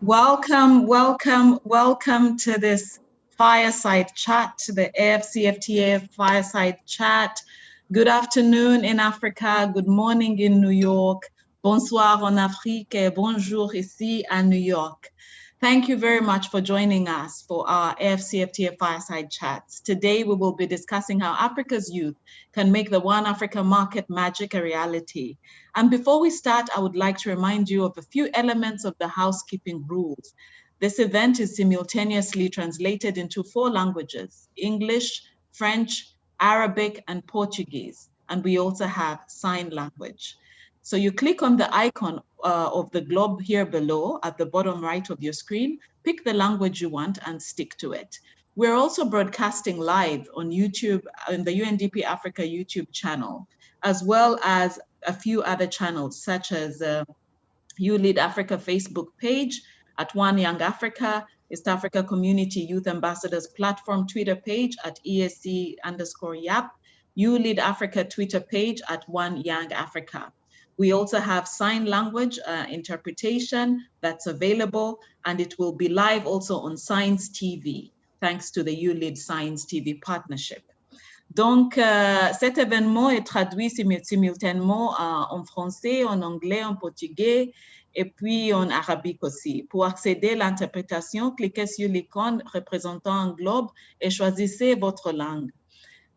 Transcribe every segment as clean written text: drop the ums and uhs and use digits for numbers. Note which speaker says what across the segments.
Speaker 1: Welcome to this Fireside chat, to the AfCFTA Fireside chat. Good afternoon in Africa, good morning in New York, bonsoir en Afrique, et bonjour ici à New York. Thank you very much for joining us for our AfCFTA Fireside chats. Today we will be discussing how Africa's youth can make the One Africa market magic a reality. And before we start, I would like to remind you of a few elements of the housekeeping rules. This event is simultaneously translated into 4 languages: English, French, Arabic, and Portuguese. And we also have sign language. So you click on the icon of the globe here below at the bottom right of your screen, pick the language you want and stick to it. We're also broadcasting live on YouTube, on the UNDP Africa YouTube channel, as well as a few other channels such as You Lead Africa Facebook page at One Young Africa, East Africa Community Youth Ambassadors Platform Twitter page at ESC_YAP, You Lead Africa Twitter page at One Young Africa. We also have sign language interpretation that's available, and it will be live also on Science TV, thanks to the You Lead Science TV partnership. Donc, cet événement est traduit simultanément en français, en anglais, en portugais, et puis en arabique aussi. Pour accéder à l'interprétation, cliquez sur l'icône représentant un globe et choisissez votre langue.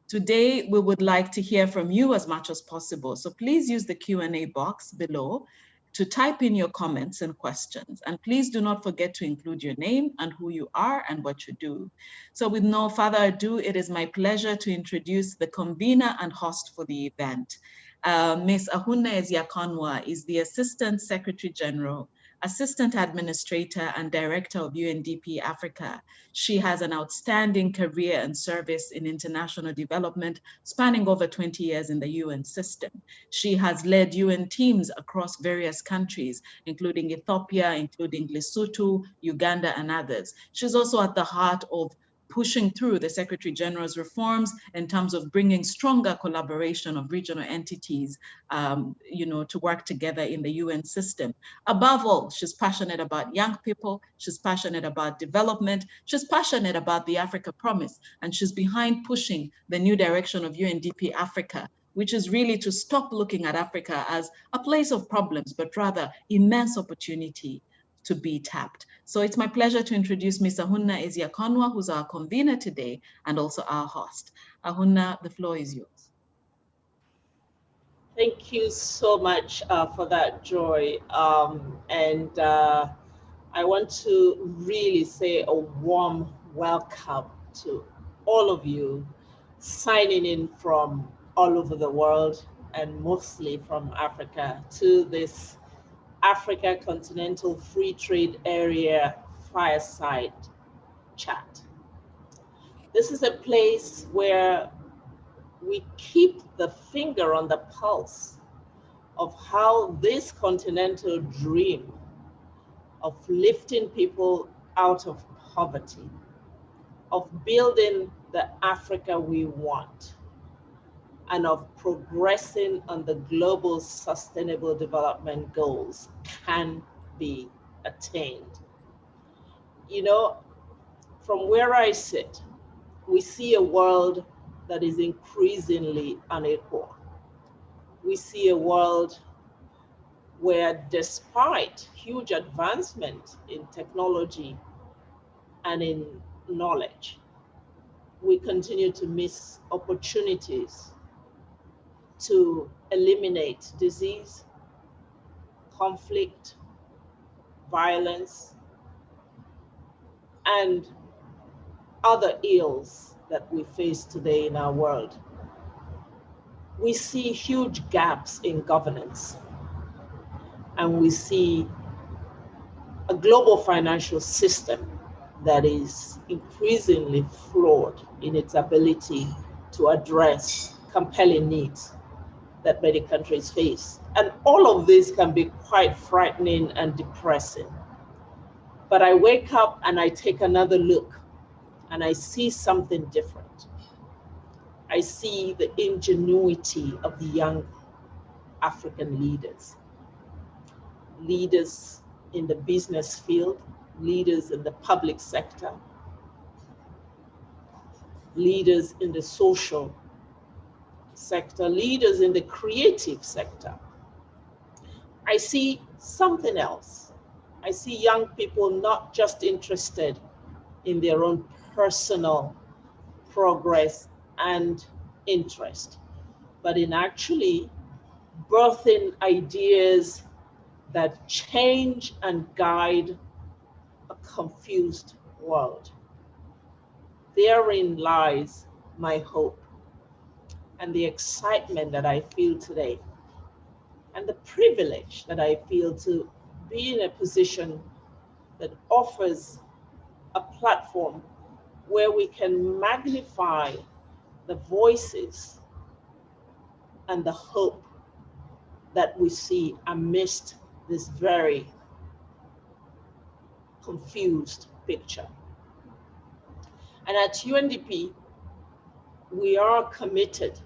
Speaker 1: Today, we would like to hear from you as much as possible. So please use the Q&A box below to type in your comments and questions. And please do not forget to include your name and who you are and what you do. So with no further ado, it is my pleasure to introduce the convener and host for the event. Ms. Ahunna Eziakonwa is the Assistant Secretary General, Assistant Administrator and Director of UNDP Africa. She has an outstanding career and service in international development, spanning over 20 years in the UN system. She has led UN teams across various countries, including Ethiopia, including Lesotho, Uganda, and others. She's also at the heart of pushing through the Secretary General's reforms in terms of bringing stronger collaboration of regional entities, to work together in the UN system. Above all, she's passionate about young people, she's passionate about development, she's passionate about the Africa Promise, and she's behind pushing the new direction of UNDP Africa, which is really to stop looking at Africa as a place of problems, but rather immense opportunity to be tapped. So it's my pleasure to introduce Ms. Ahunna Eziakonwa, who's our convener today and also our host. Ahunna, the floor is yours.
Speaker 2: Thank you so much for that, Joy. I want to really say a warm welcome to all of you signing in from all over the world and mostly from Africa to this Africa Continental Free Trade Area Fireside chat. This is a place where we keep the finger on the pulse of how this continental dream of lifting people out of poverty, of building the Africa we want, and of progressing on the global sustainable development goals can be attained. You know, from where I sit, we see a world that is increasingly unequal. We see a world where, despite huge advancement in technology and in knowledge, we continue to miss opportunities to eliminate disease, conflict, violence, and other ills that we face today in our world. We see huge gaps in governance, and we see a global financial system that is increasingly flawed in its ability to address compelling needs that many countries face. And all of this can be quite frightening and depressing. But I wake up and I take another look and I see something different. I see the ingenuity of the young African leaders in the business field, leaders in the public sector, leaders in the social sector, leaders in the creative sector, I see something else. I see young people not just interested in their own personal progress and interest, but in actually birthing ideas that change and guide a confused world. Therein lies my hope and the excitement that I feel today, and the privilege that I feel to be in a position that offers a platform where we can magnify the voices and the hope that we see amidst this very confused picture. And at UNDP, we are committed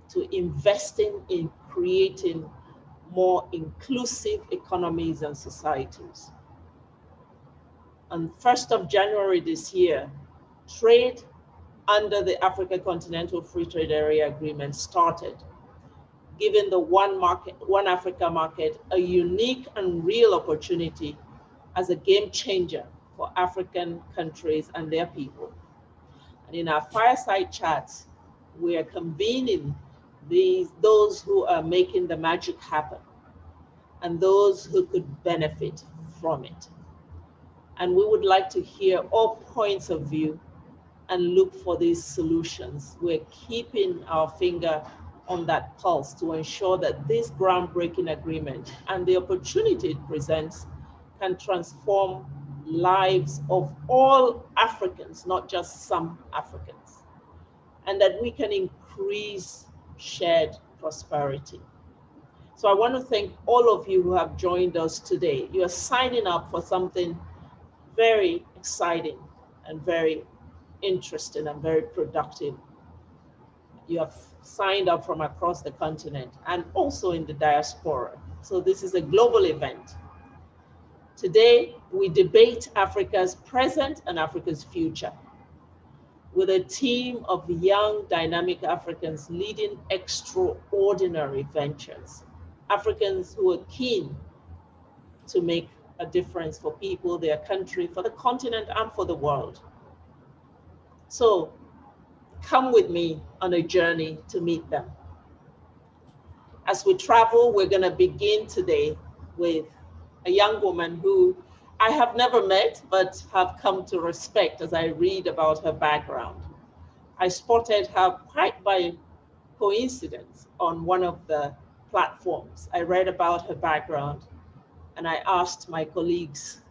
Speaker 2: to investing in creating more inclusive economies and societies. On 1st of January this year, trade under the Africa Continental Free Trade Area Agreement started, giving the One Africa market a unique and real opportunity as a game changer for African countries and their people. And in our fireside chats, we are convening those who are making the magic happen and those who could benefit from it. And we would like to hear all points of view and look for these solutions. We're keeping our finger on that pulse to ensure that this groundbreaking agreement and the opportunity it presents can transform lives of all Africans, not just some Africans, and that we can increase shared prosperity. So I want to thank all of you who have joined us today. You are signing up for something very exciting and very interesting and very productive. You have signed up from across the continent and also in the diaspora. So this is a global event. Today, we debate Africa's present and Africa's future with a team of young, dynamic Africans leading extraordinary ventures. Africans who are keen to make a difference for people, their country, for the continent, and for the world. So come with me on a journey to meet them. As we travel, we're going to begin today with a young woman who I have never met, but have come to respect as I read about her background. I spotted her quite by coincidence on one of the platforms. I read about her background and I asked my colleagues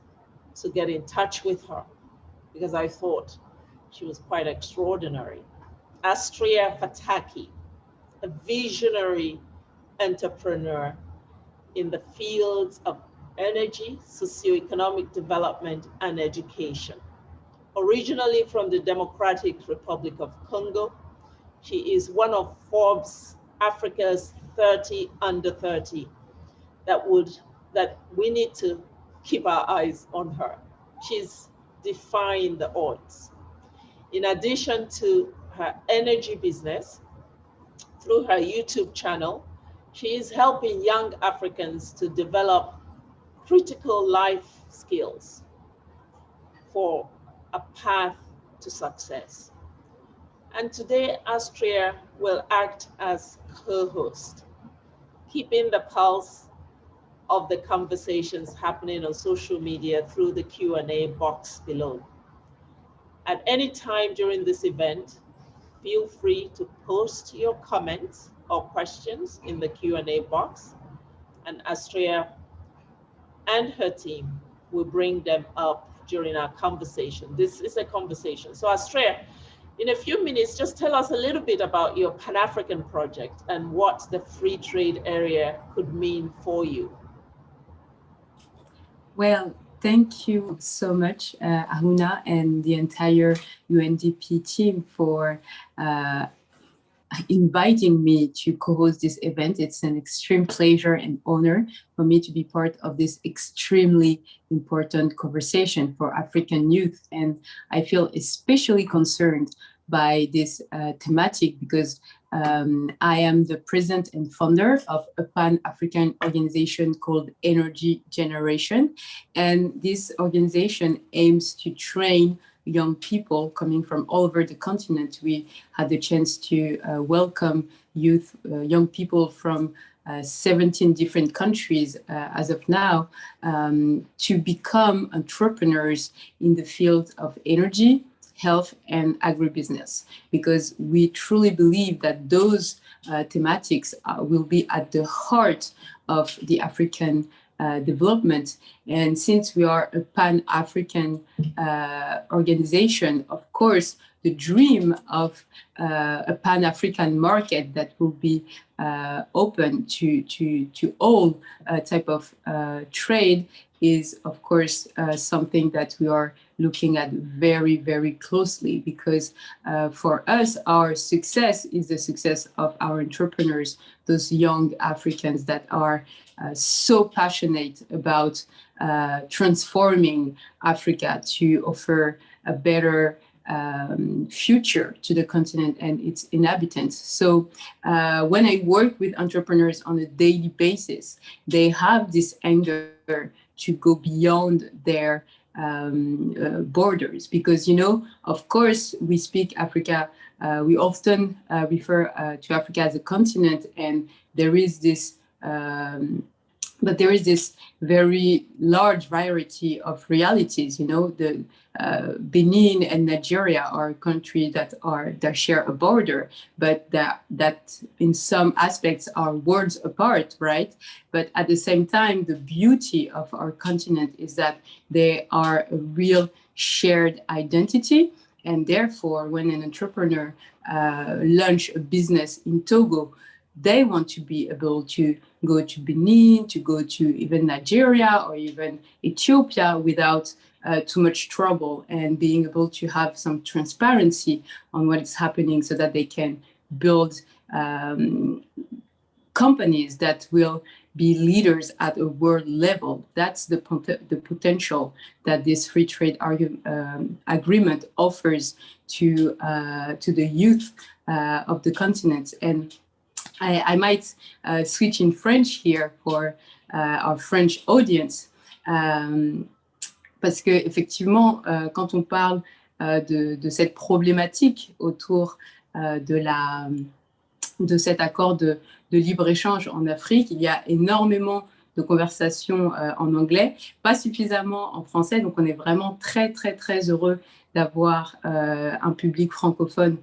Speaker 2: to get in touch with her because I thought she was quite extraordinary. Astria Fataki, a visionary entrepreneur in the fields of energy, socioeconomic development, and education. Originally from the Democratic Republic of Congo, she is one of Forbes Africa's 30 under 30 that we need to keep our eyes on her. She's defying the odds. In addition to her energy business, through her YouTube channel, she is helping young Africans to develop critical life skills for a path to success. And today, Astria will act as co-host, keeping the pulse of the conversations happening on social media through the Q&A box below. At any time during this event, feel free to post your comments or questions in the Q&A box, and Astria and her team will bring them up during our conversation. This is a conversation. So Astria, in a few minutes, just tell us a little bit about your Pan-African project and what the free trade area could mean for you.
Speaker 3: Well, thank you so much, Ahunna, and the entire UNDP team for inviting me to co-host this event. It's an extreme pleasure and honor for me to be part of this extremely important conversation for African youth. And I feel especially concerned by this thematic because I am the president and founder of a Pan-African organization called Energy Generation. And this organization aims to train young people coming from all over the continent. We had the chance to welcome youth, young people from 17 different countries as of now to become entrepreneurs in the field of energy, health, and agribusiness, because we truly believe that those thematics will be at the heart of the African development. And since we are a Pan-African organization, of course, the dream of a Pan-African market that will be open to all type of trade is, of course, something that we are looking at very, very closely, because for us, our success is the success of our entrepreneurs, those young Africans that are so passionate about transforming Africa to offer a better future to the continent and its inhabitants. So when I work with entrepreneurs on a daily basis, they have this anger to go beyond their borders, because, you know, of course, we speak Africa, we often refer to Africa as a continent, and there is this but there is this very large variety of realities. You know, the Benin and Nigeria are countries that share a border, but that in some aspects are worlds apart, right? But at the same time, the beauty of our continent is that they are a real shared identity. And therefore, when an entrepreneur launches a business in Togo, they want to be able to go to Benin, to go to even Nigeria or even Ethiopia without too much trouble, and being able to have some transparency on what is happening so that they can build companies that will be leaders at a world level. That's the potential that this free trade agreement offers to the youth of the continent. And I might switch in French here for our French audience, parce que effectivement, quand on parle de cette problématique autour de cet accord de libre-échange en Afrique, il y a énormément de conversations en anglais, pas suffisamment en français, donc on est vraiment très, très, très heureux d'avoir un public francophone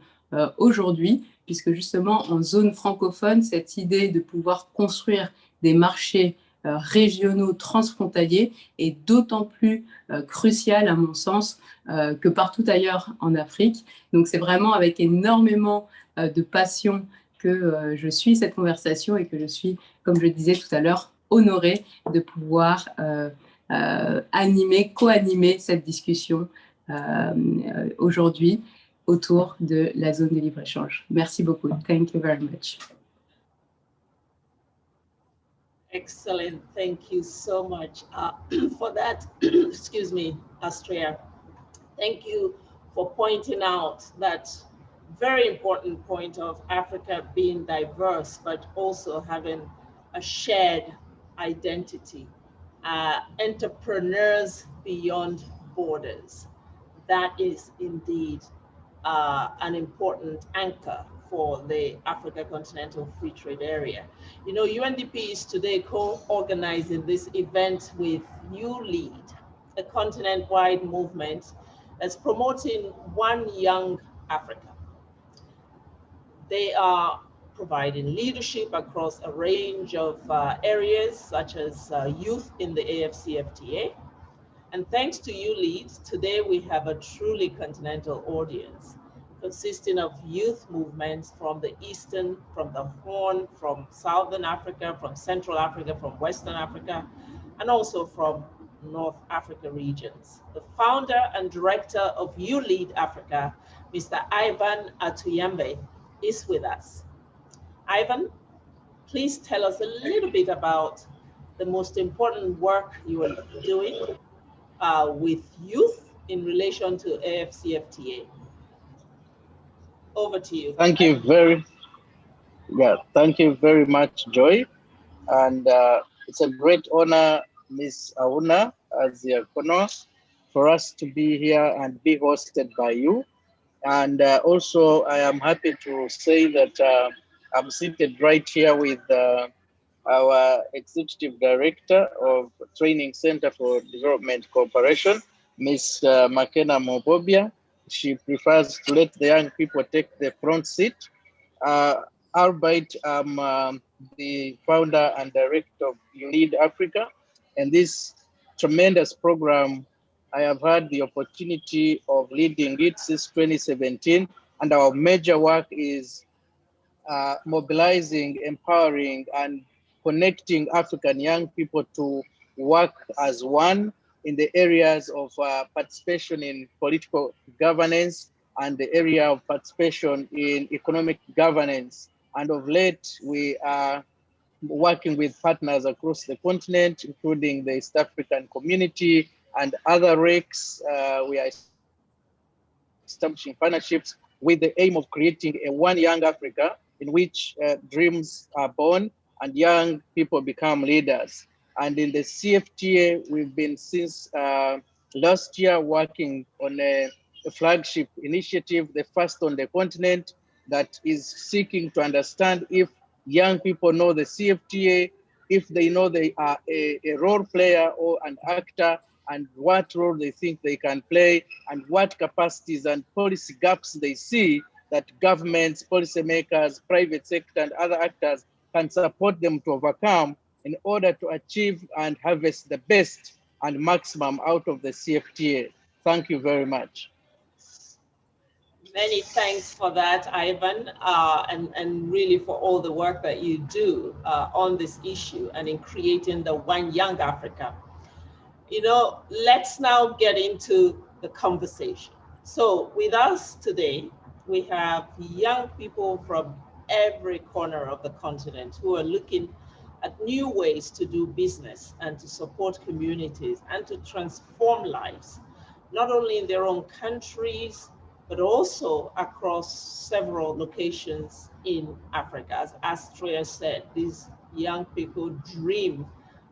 Speaker 3: aujourd'hui, puisque justement en zone francophone, cette idée de pouvoir construire des marchés régionaux transfrontaliers est d'autant plus cruciale à mon sens que partout ailleurs en Afrique. Donc c'est vraiment avec énormément de passion que je suis cette conversation et que je suis, comme je le disais tout à l'heure, honorée de pouvoir co-animer cette discussion aujourd'hui autour de la zone de libre-échange. Merci beaucoup. Thank you very much.
Speaker 2: Excellent. Thank you so much for that. Excuse me, Astrea. Thank you for pointing out that very important point of Africa being diverse, but also having a shared identity. Entrepreneurs beyond borders. That is indeed an important anchor for the Africa Continental Free Trade Area. You know, UNDP is today co-organizing this event with ULEAD, a continent-wide movement that's promoting One Young Africa. They are providing leadership across a range of areas, such as youth in the AfCFTA. And thanks to ULEAD, today we have a truly continental audience consisting of youth movements from the Eastern, from the Horn, from Southern Africa, from Central Africa, from Western Africa, and also from North Africa regions. The founder and director of ULEAD Africa, Mr. Ivan Atuyambe, is with us. Ivan, please tell us a little bit about the most important work you are doing with youth in relation to AfCFTA. Over to you.
Speaker 4: Thank you thank you very much, Joy. And it's a great honor, Miss Ahunna Eziakonwa, for us to be here and be hosted by you. And also, I am happy to say that I'm seated right here with our Executive Director of Training Center for Development Cooperation, Ms. Makena Mobobia. She prefers to let the young people take the front seat. Albeit, I'm the founder and director of Lead Africa, and this tremendous program, I have had the opportunity of leading it since 2017, and our major work is mobilizing, empowering, and connecting African young people to work as one in the areas of participation in political governance and the area of participation in economic governance. And of late, we are working with partners across the continent, including the East African community and other RECs. We are establishing partnerships with the aim of creating a one young Africa in which dreams are born and young people become leaders. And in the CFTA, we've been since last year working on a flagship initiative, the first on the continent, that is seeking to understand if young people know the CFTA, if they know they are a role player or an actor, and what role they think they can play, and what capacities and policy gaps they see that governments, policymakers, private sector, and other actors can support them to overcome in order to achieve and harvest the best and maximum out of the CFTA. Thank you very much.
Speaker 2: Many thanks for that, Ivan, and really for all the work that you do on this issue and in creating the One Young Africa. You know, let's now get into the conversation. So with us today, we have young people from every corner of the continent who are looking at new ways to do business and to support communities and to transform lives, not only in their own countries, but also across several locations in Africa. As Astrea said, these young people dream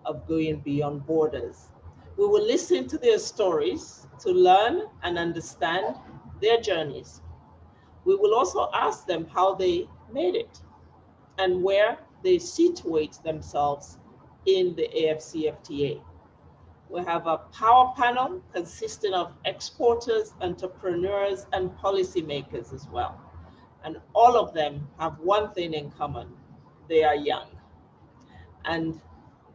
Speaker 2: of going beyond borders. We will listen to their stories to learn and understand their journeys. We will also ask them how they made it and where they situate themselves in the AfCFTA. We have a power panel consisting of exporters, entrepreneurs, and policymakers as well. And all of them have one thing in common: they are young and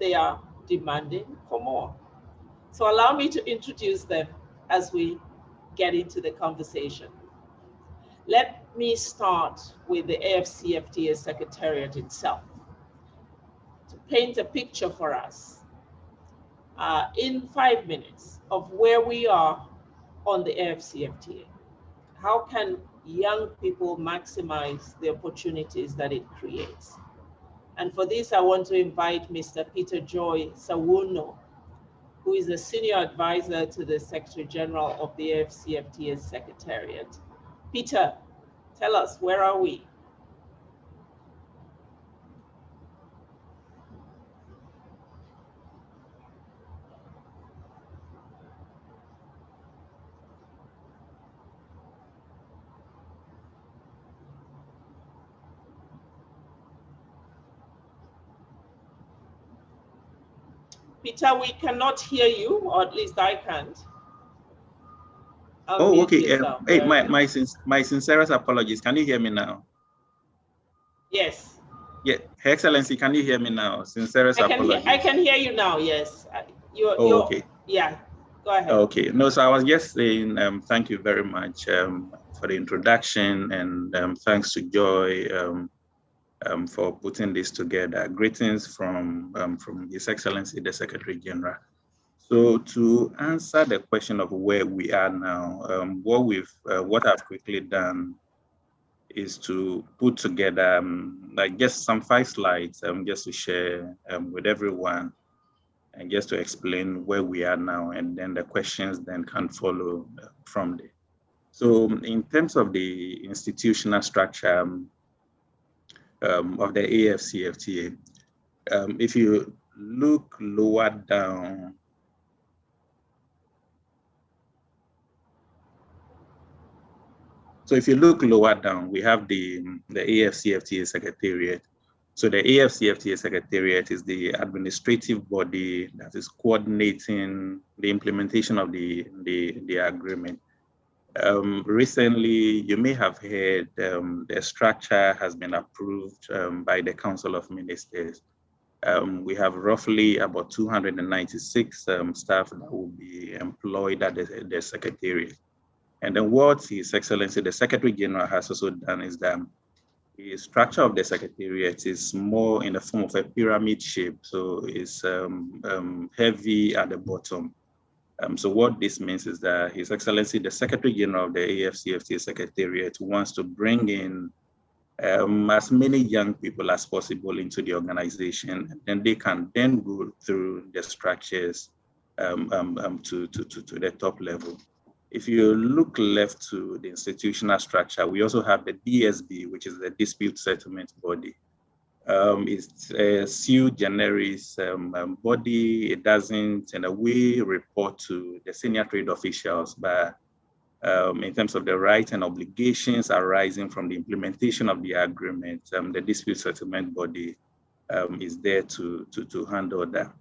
Speaker 2: they are demanding for more. So allow me to introduce them as we get into the conversation. Let me start with the AfCFTA Secretariat itself to paint a picture for us in 5 minutes of where we are on the AfCFTA. How can young people maximize the opportunities that it creates? And for this, I want to invite Mr. Peter Joy Sawuno, who is a senior advisor to the Secretary General of the AfCFTA Secretariat. Peter, tell us, where are we? Peter, we cannot hear you, or at least I can't.
Speaker 5: Oh, okay. Hey, my sincerest apologies. Can you hear me now?
Speaker 2: Yes.
Speaker 5: Yeah, Her Excellency, can you hear me now? Sincerest apologies.
Speaker 2: I can hear you now, yes.
Speaker 5: Okay.
Speaker 2: Yeah, go ahead.
Speaker 5: Okay, no, so I was just saying thank you very much for the introduction, and thanks to Joy for putting this together. Greetings from His Excellency, the Secretary General. So to answer the question of where we are now, what I've quickly done is to put together like just some 5 slides just to share with everyone and just to explain where we are now, and then the questions then can follow from there. So in terms of the institutional structure of the AfCFTA, if you look lower down, so if you look lower down, we have the AfCFTA Secretariat. So the AfCFTA Secretariat is the administrative body that is coordinating the implementation of the agreement. Recently, you may have heard the structure has been approved by the Council of Ministers. We have roughly about 296 staff that will be employed at the Secretariat. And then what His Excellency, the Secretary General, has also done is that the structure of the Secretariat is more in the form of a pyramid shape. So it's heavy at the bottom. So what this means is that His Excellency, the Secretary General of the AfCFTA Secretariat, wants to bring in as many young people as possible into the organization, and then they can then go through the structures to the top level. If you look left to the institutional structure, we also have the DSB, which is the dispute settlement body. It's a sui generis body. It doesn't, in a way, report to the senior trade officials, but in terms of the rights and obligations arising from the implementation of the agreement, the dispute settlement body is there to handle that.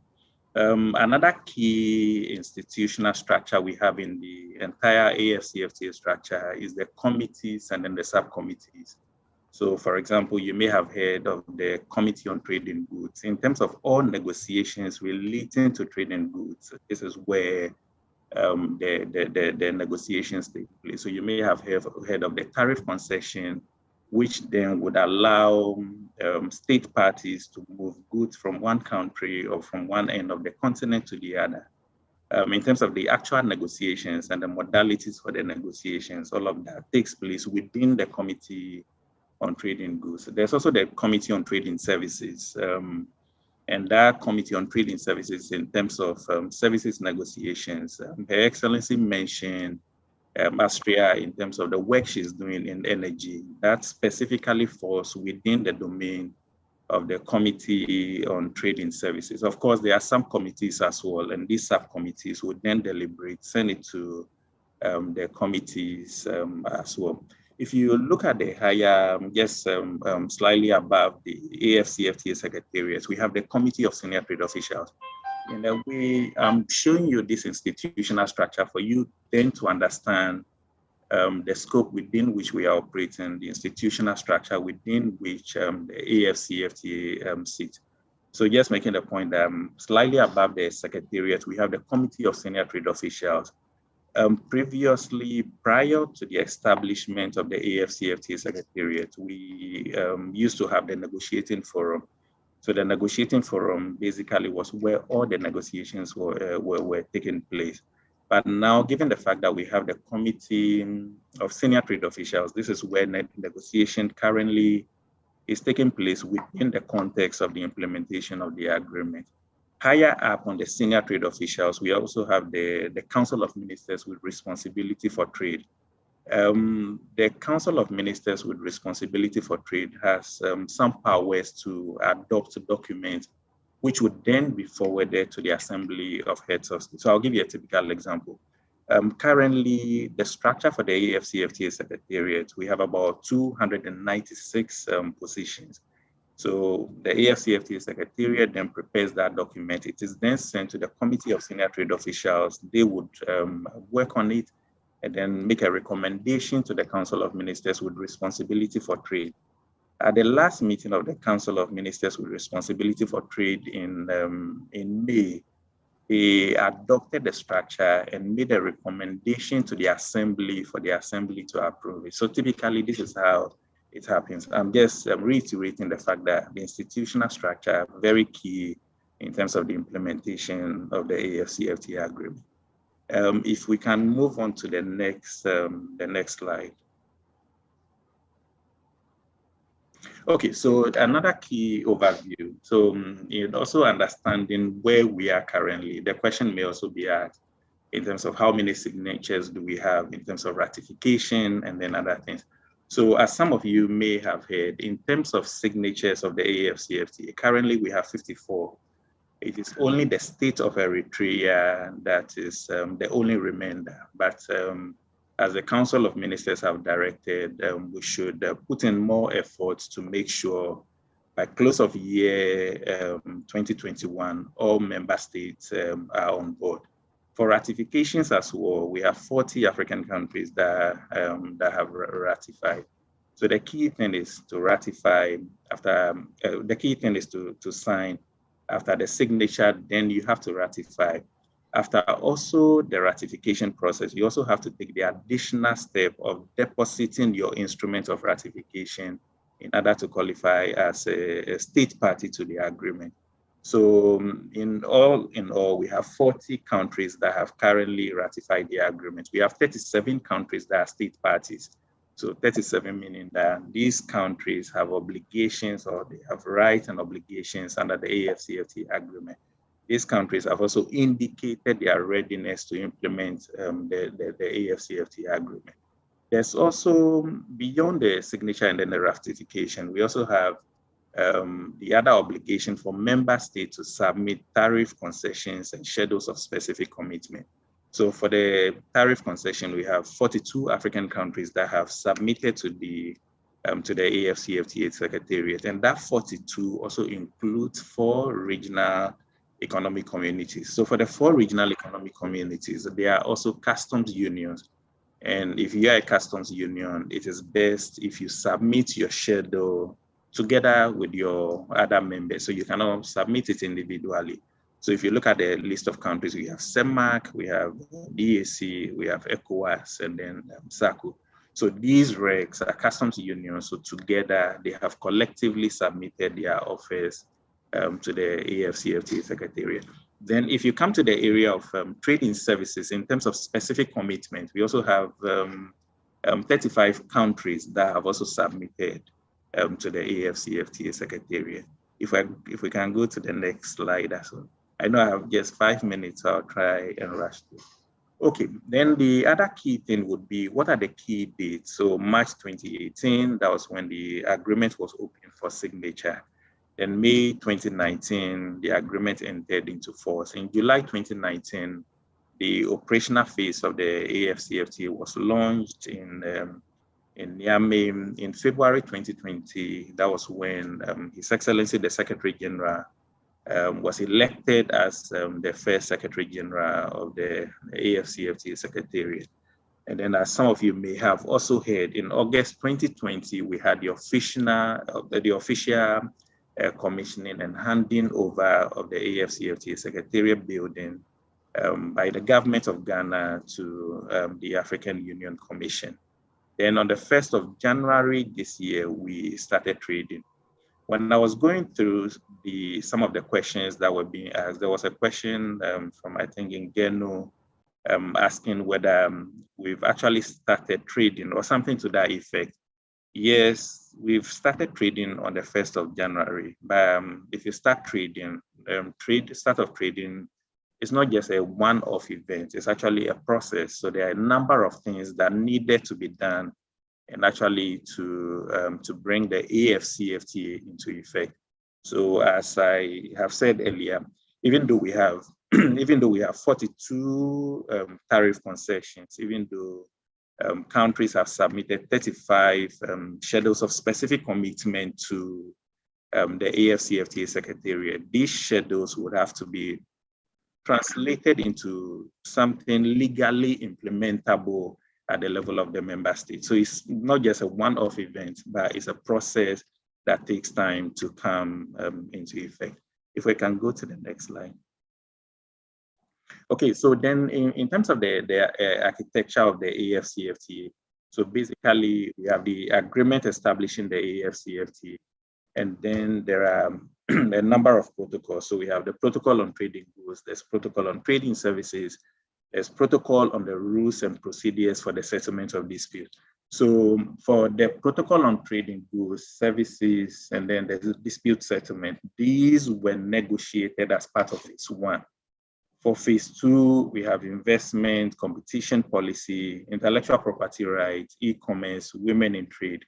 Speaker 5: Another key institutional structure we have in the entire AfCFTA structure is the committees and then the subcommittees. So, for example, you may have heard of the Committee on Trade in Goods. In terms of all negotiations relating to trade in goods, this is where the negotiations take place. So you may have heard of the tariff concession, which then would allow state parties to move goods from one country or from one end of the continent to the other. In terms of the actual negotiations and the modalities for the negotiations, all of that takes place within the Committee on Trade in Goods. There's also the Committee on Trade in Services. And that Committee on Trade in Services, in terms of services negotiations, Her Excellency mentioned Austria in terms of the work she's doing in energy. That specifically falls within the domain of the Committee on Trade in Services. Of course, there are some committees as well, and these subcommittees would then deliberate, send it to the committees as well. If you look at the higher, just slightly above the AfCFTA Secretariat, we have the Committee of Senior Trade Officials. In a way, I'm showing you this institutional structure for you then to understand the scope within which we are operating, the institutional structure within which the AfCFTA sits. So just making the point that slightly above the Secretariat, we have the Committee of Senior Trade Officials. Previously, prior to the establishment of the AfCFTA Secretariat, we used to have the negotiating forum. So the negotiating forum basically was where all the negotiations were taking place. But now, given the fact that we have the Committee of Senior Trade Officials, this is where negotiation currently is taking place within the context of the implementation of the agreement. Higher up on the senior trade officials, we also have the Council of Ministers with responsibility for trade. The Council of Ministers with responsibility for trade has some powers to adopt documents which would then be forwarded to the Assembly of Heads of State. So I'll give you a typical example. Currently, the structure for the AfCFTA Secretariat, we have about 296 positions. So the AfCFTA Secretariat then prepares that document. It is then sent to the Committee of Senior Trade Officials. They would work on it and then make a recommendation to the Council of Ministers with responsibility for trade. At the last meeting of the Council of Ministers with responsibility for trade in May, they adopted the structure and made a recommendation to the Assembly for the Assembly to approve it. So typically, this is how it happens. I'm just reiterating the fact that the institutional structure is very key in terms of the implementation of the AfCFTA agreement. If we can move on to the next slide. Okay, so another key overview. So in also understanding where we are currently, the question may also be asked in terms of how many signatures do we have in terms of ratification and then other things. So as some of you may have heard, in terms of signatures of the AfCFTA, currently we have 54. It is only the state of Eritrea that is the only remainder. But as the Council of Ministers have directed, we should put in more efforts to make sure by close of year 2021, all member states are on board. For ratifications as well, we have 40 African countries that have ratified. So the key thing is to ratify after, the key thing is to sign after the signature, then you have to ratify. After also the ratification process, you also have to take the additional step of depositing your instrument of ratification in order to qualify as a state party to the agreement. So in all, we have 40 countries that have currently ratified the agreement. We have 37 countries that are state parties. So 37 meaning that these countries have obligations, or they have rights and obligations under the AfCFTA agreement. These countries have also indicated their readiness to implement the AfCFTA agreement. There's also, beyond the signature and then the ratification, we also have the other obligation for member states to submit tariff concessions and schedules of specific commitment. So for the tariff concession, we have 42 African countries that have submitted to the AfCFTA Secretariat, and that 42 also includes 4 regional economic communities. So for the 4 regional economic communities, there are also customs unions. And if you are a customs union, it is best if you submit your schedule together with your other members, so you cannot submit it individually. So if you look at the list of countries, we have CEMAC, we have DAC, we have ECOWAS, and then SACU. So these regs are customs unions. So together, they have collectively submitted their offers to the AfCFTA Secretariat. Then if you come to the area of trading services, in terms of specific commitment, we also have 35 countries that have also submitted to the AfCFTA Secretariat. If we can go to the next slide as well. I know I have just 5 minutes, so I'll try and rush through. Okay, then the other key thing would be, what are the key dates? So March 2018, that was when the agreement was open for signature. Then May 2019, the agreement entered into force. In July 2019, the operational phase of the AfCFTA was launched in Niamey. In February 2020, that was when His Excellency the Secretary General was elected as the first Secretary General of the AfCFTA Secretariat. And then, as some of you may have also heard, in August 2020, we had the official commissioning and handing over of the AfCFTA Secretariat building by the government of Ghana to the African Union Commission. Then on the 1st of January this year, we started trading. When I was going through some of the questions that were being asked, there was a question from, I think, Ngeno, asking whether we've actually started trading or something to that effect. Yes, we've started trading on the 1st of January. But if you start trading, start of trading, it's not just a one-off event, it's actually a process. So there are a number of things that needed to be done and actually to bring the AfCFTA into effect. So as I have said earlier, even though we have 42 tariff concessions, even though countries have submitted 35 schedules of specific commitment to the AfCFTA Secretariat, these schedules would have to be translated into something legally implementable at the level of the member state. So it's not just a one-off event, but it's a process that takes time to come into effect. If we can go to the next slide. Okay, so then in terms of the architecture of the AfCFTA, so basically we have the agreement establishing the AfCFTA, and then there are a number of protocols. So we have the protocol on trading goods, there's protocol on trading services, there's protocol on the rules and procedures for the settlement of disputes. So for the protocol on trading goods, services, and then there's dispute settlement, these were negotiated as part of phase one. For phase two, we have investment, competition policy, intellectual property rights, e-commerce, women in trade.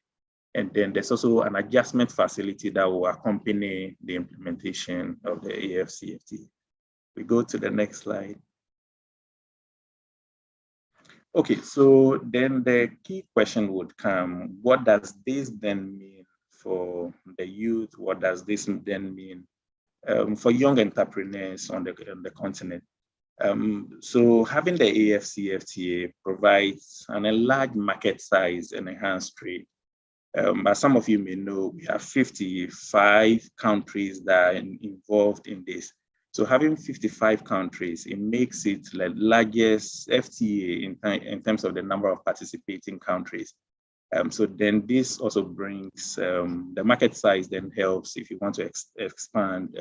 Speaker 5: And then there's also an adjustment facility that will accompany the implementation of the AfCFTA. We go to the next slide. Okay, so then the key question would come, what does this then mean for the youth? What does this then mean for young entrepreneurs on the continent? So having the AfCFTA provides an enlarged market size and enhanced trade. As some of you may know, we have 55 countries that are involved in this. So having 55 countries, it makes it the largest FTA in terms of the number of participating countries. So then this also brings the market size, then helps if you want to expand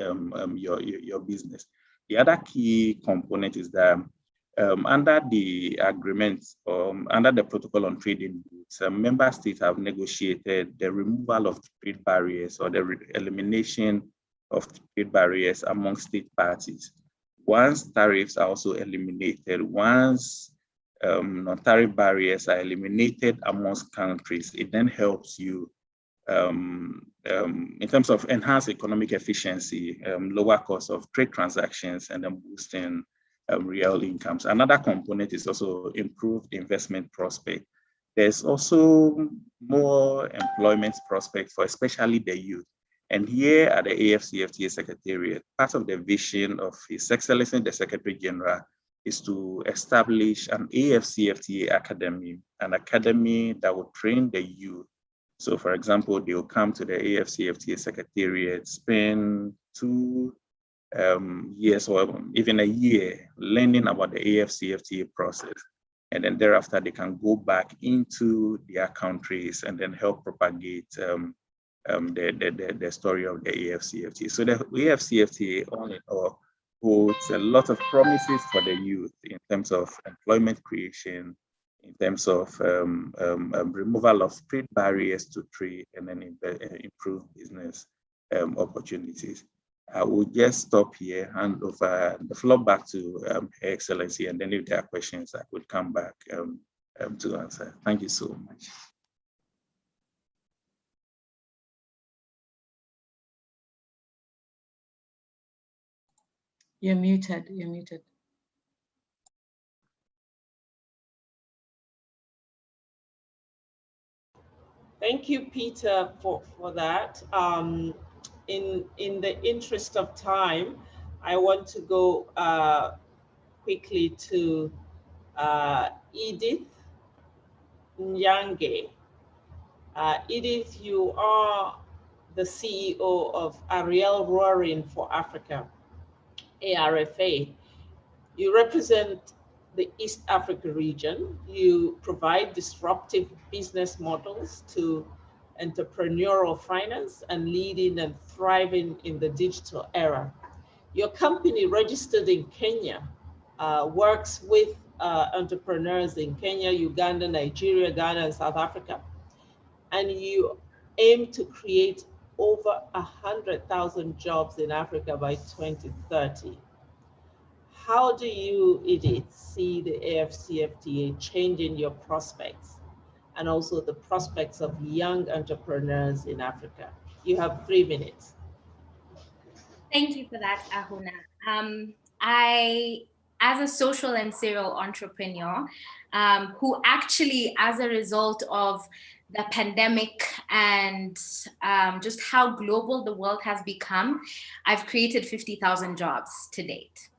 Speaker 5: your business. The other key component is that under the agreement, under the protocol on trading goods, member states have negotiated the removal of trade barriers or the elimination of trade barriers among state parties. Once tariffs are also eliminated, once non-tariff barriers are eliminated amongst countries, it then helps you in terms of enhanced economic efficiency, lower cost of trade transactions, and then boosting real incomes. Another component is also improved investment prospect. There's also more employment prospect for especially the youth. And here at the AfCFTA Secretariat, part of the vision of His Excellency the Secretary General is to establish an AfCFTA academy, an academy that will train the youth. So for example, they'll come to the AfCFTA Secretariat, spend 2 years or even a year learning about the AfCFTA process. And then thereafter, they can go back into their countries and then help propagate the story of the AfCFTA. So the AfCFTA, all in all, holds a lot of promises for the youth in terms of employment creation, in terms of removal of trade barriers to trade, and then improve business opportunities. I will just stop here, hand over the floor back to Her Excellency, and then if there are questions, I would come back to answer. Thank you so much.
Speaker 1: You're muted, you're muted.
Speaker 2: Thank you, Peter, for that. In the interest of time, I want to go quickly to Edith Nyange. Edith, you are the CEO of Ariel Roaring for Africa, ARFA. You represent the East Africa region. You provide disruptive business models to entrepreneurial finance and leading and thriving in the digital era. Your company, registered in Kenya, works with entrepreneurs in Kenya, Uganda, Nigeria, Ghana, and South Africa. And you aim to create over 100,000 jobs in Africa by 2030. How do you, Edith, see the AfCFTA changing your prospects and also the prospects of young entrepreneurs in Africa? You have 3 minutes.
Speaker 6: Thank you for that, Ahunna. As a social and serial entrepreneur, who actually, as a result of the pandemic and just how global the world has become, I've created 50,000 jobs to date.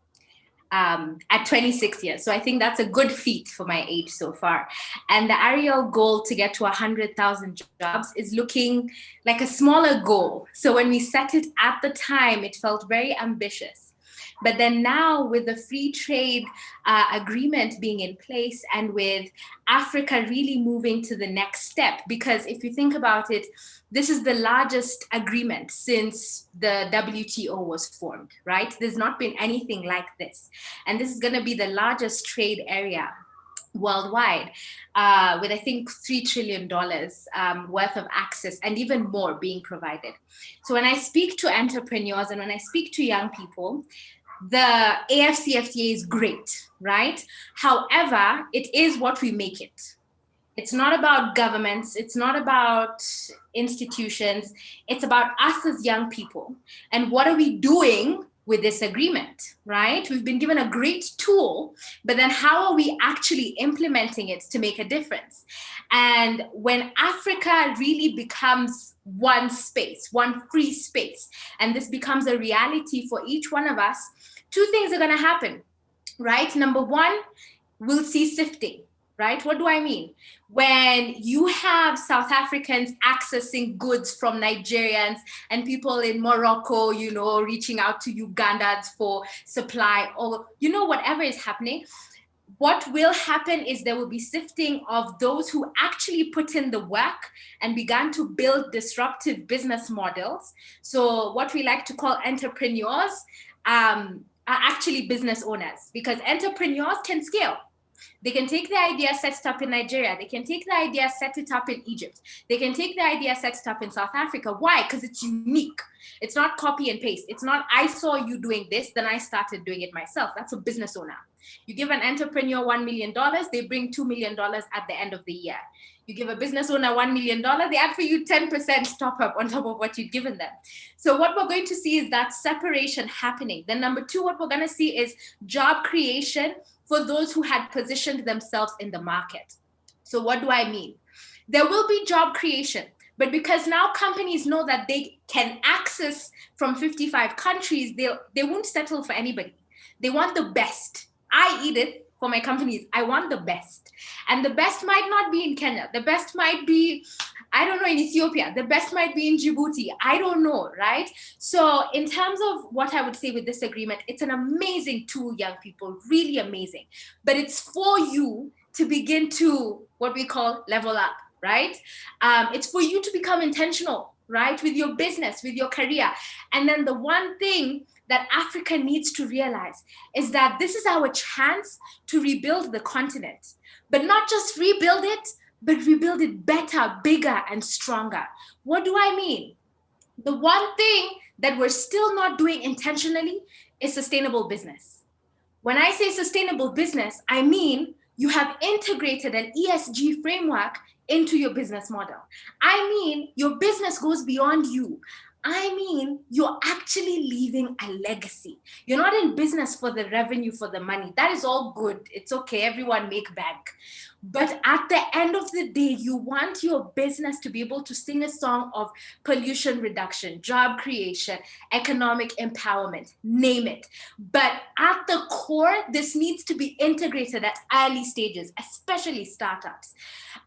Speaker 6: At 26 years. So I think that's a good feat for my age so far. And the Ariel goal to get to 100,000 jobs is looking like a smaller goal. So when we set it at the time, it felt very ambitious. But then now with the free trade agreement being in place and with Africa really moving to the next step, because if you think about it, this is the largest agreement since the WTO was formed, right? There's not been anything like this. And this is going to be the largest trade area worldwide, with I think $3 trillion worth of access and even more being provided. So when I speak to entrepreneurs and when I speak to young people, the AfCFTA is great, right? However, it is what we make it. It's not about governments. It's not about institutions. It's about us as young people. And what are we doing with this agreement, right? We've been given a great tool, but then how are we actually implementing it to make a difference? And when Africa really becomes one space, one free space, and this becomes a reality for each one of us, two things are going to happen, right? Number one, we'll see sifting, right? What do I mean? When you have South Africans accessing goods from Nigerians and people in Morocco, reaching out to Ugandans for supply, or, whatever is happening, what will happen is there will be sifting of those who actually put in the work and began to build disruptive business models. So what we like to call entrepreneurs are actually business owners, because entrepreneurs can scale. They can take the idea, set it up in Nigeria. They can take the idea, set it up in Egypt. They can take the idea, set it up in South Africa. Why? Because it's unique. It's not copy and paste. It's not, I saw you doing this, then I started doing it myself. That's a business owner. You give an entrepreneur $1 million, they bring $2 million at the end of the year. You give a business owner $1 million, they add for you 10% top up on top of what you've given them. So what we're going to see is that separation happening. Then number two, what we're going to see is job creation for those who had positioned themselves in the market. So what do I mean? There will be job creation, but because now companies know that they can access from 55 countries, they won't settle for anybody. They want the best. I eat it for my companies. I want the best. And the best might not be in Kenya. The best might be, I don't know, in Ethiopia. The best might be in Djibouti. I don't know, right? So in terms of what I would say with this agreement, it's an amazing tool, young people, really amazing. But it's for you to begin to what we call level up, right? It's for you to become intentional, right? With your business, with your career. And then the one thing that Africa needs to realize is that this is our chance to rebuild the continent, but not just rebuild it, but rebuild it better, bigger, and stronger. What do I mean? The one thing that we're still not doing intentionally is sustainable business. When I say sustainable business, I mean you have integrated an ESG framework into your business model. I mean your business goes beyond you. I mean, you're actually leaving a legacy. You're not in business for the revenue, for the money. That is all good. It's okay. Everyone make bank. But at the end of the day, you want your business to be able to sing a song of pollution reduction, job creation, economic empowerment, name it. But at the core, this needs to be integrated at early stages, especially startups.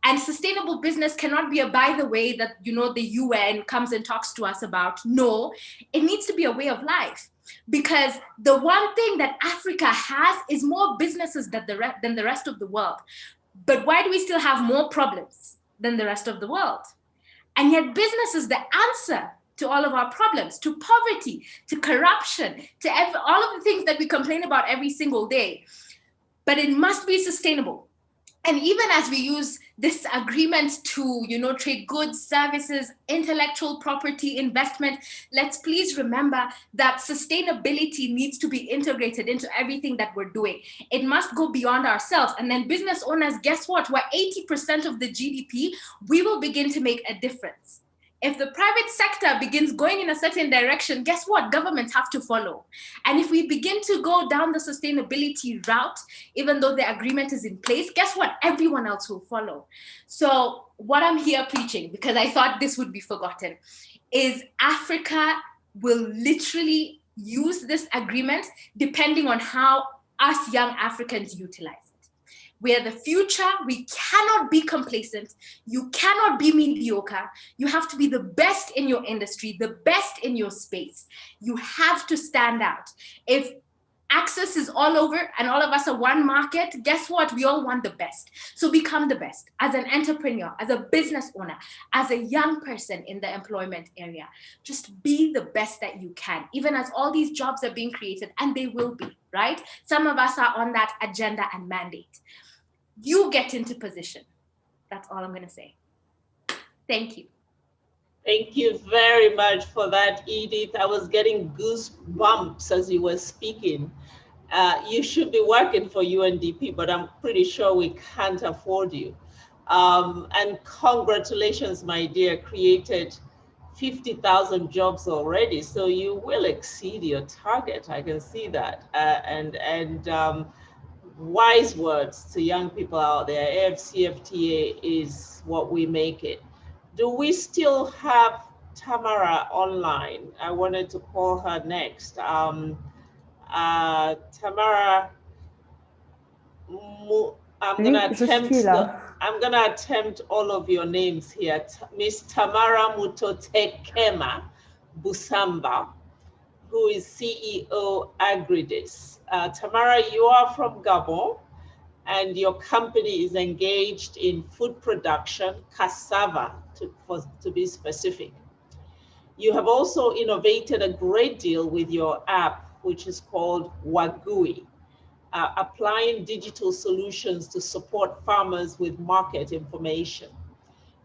Speaker 6: And sustainable business cannot be a by the way that, the UN comes and talks to us about. No, it needs to be a way of life. Because the one thing that Africa has is more businesses than the rest of the world. But why do we still have more problems than the rest of the world? And yet business is the answer to all of our problems, to poverty, to corruption, to all of the things that we complain about every single day. But it must be sustainable. And even as we use this agreement to, trade goods, services, intellectual property, investment, let's please remember that sustainability needs to be integrated into everything that we're doing. It must go beyond ourselves. And then business owners, guess what? We're 80% of the GDP. We will begin to make a difference. If the private sector begins going in a certain direction, guess what? Governments have to follow. And if we begin to go down the sustainability route, even though the agreement is in place, guess what? Everyone else will follow. So what I'm here preaching, because I thought this would be forgotten, is Africa will literally use this agreement depending on how us young Africans utilize it. We are the future. We cannot be complacent. You cannot be mediocre. You have to be the best in your industry, the best in your space. You have to stand out. If access is all over and all of us are one market, guess what? We all want the best. So become the best as an entrepreneur, as a business owner, as a young person in the employment area. Just be the best that you can, even as all these jobs are being created, and they will be, right? Some of us are on that agenda and mandate. you get into position. That's all I'm going to say. Thank you.
Speaker 2: Thank you very much for that, Edith. I was getting goosebumps as you were speaking. You should be working for UNDP, but I'm pretty sure we can't afford you. And congratulations, my dear, created 50,000 jobs already. So you will exceed your target. I can see that. Wise words to young people out there. AfCFTA is what we make it. Do we still have Tamara online? I wanted to call her next. Tamara, I'm gonna attempt all of your names here. Miss Tamara Mutotekema Busamba, who is CEO Agridis. Tamara, you are from Gabon, and your company is engaged in food production, cassava to be specific. You have also innovated a great deal with your app, which is called Wagui, applying digital solutions to support farmers with market information.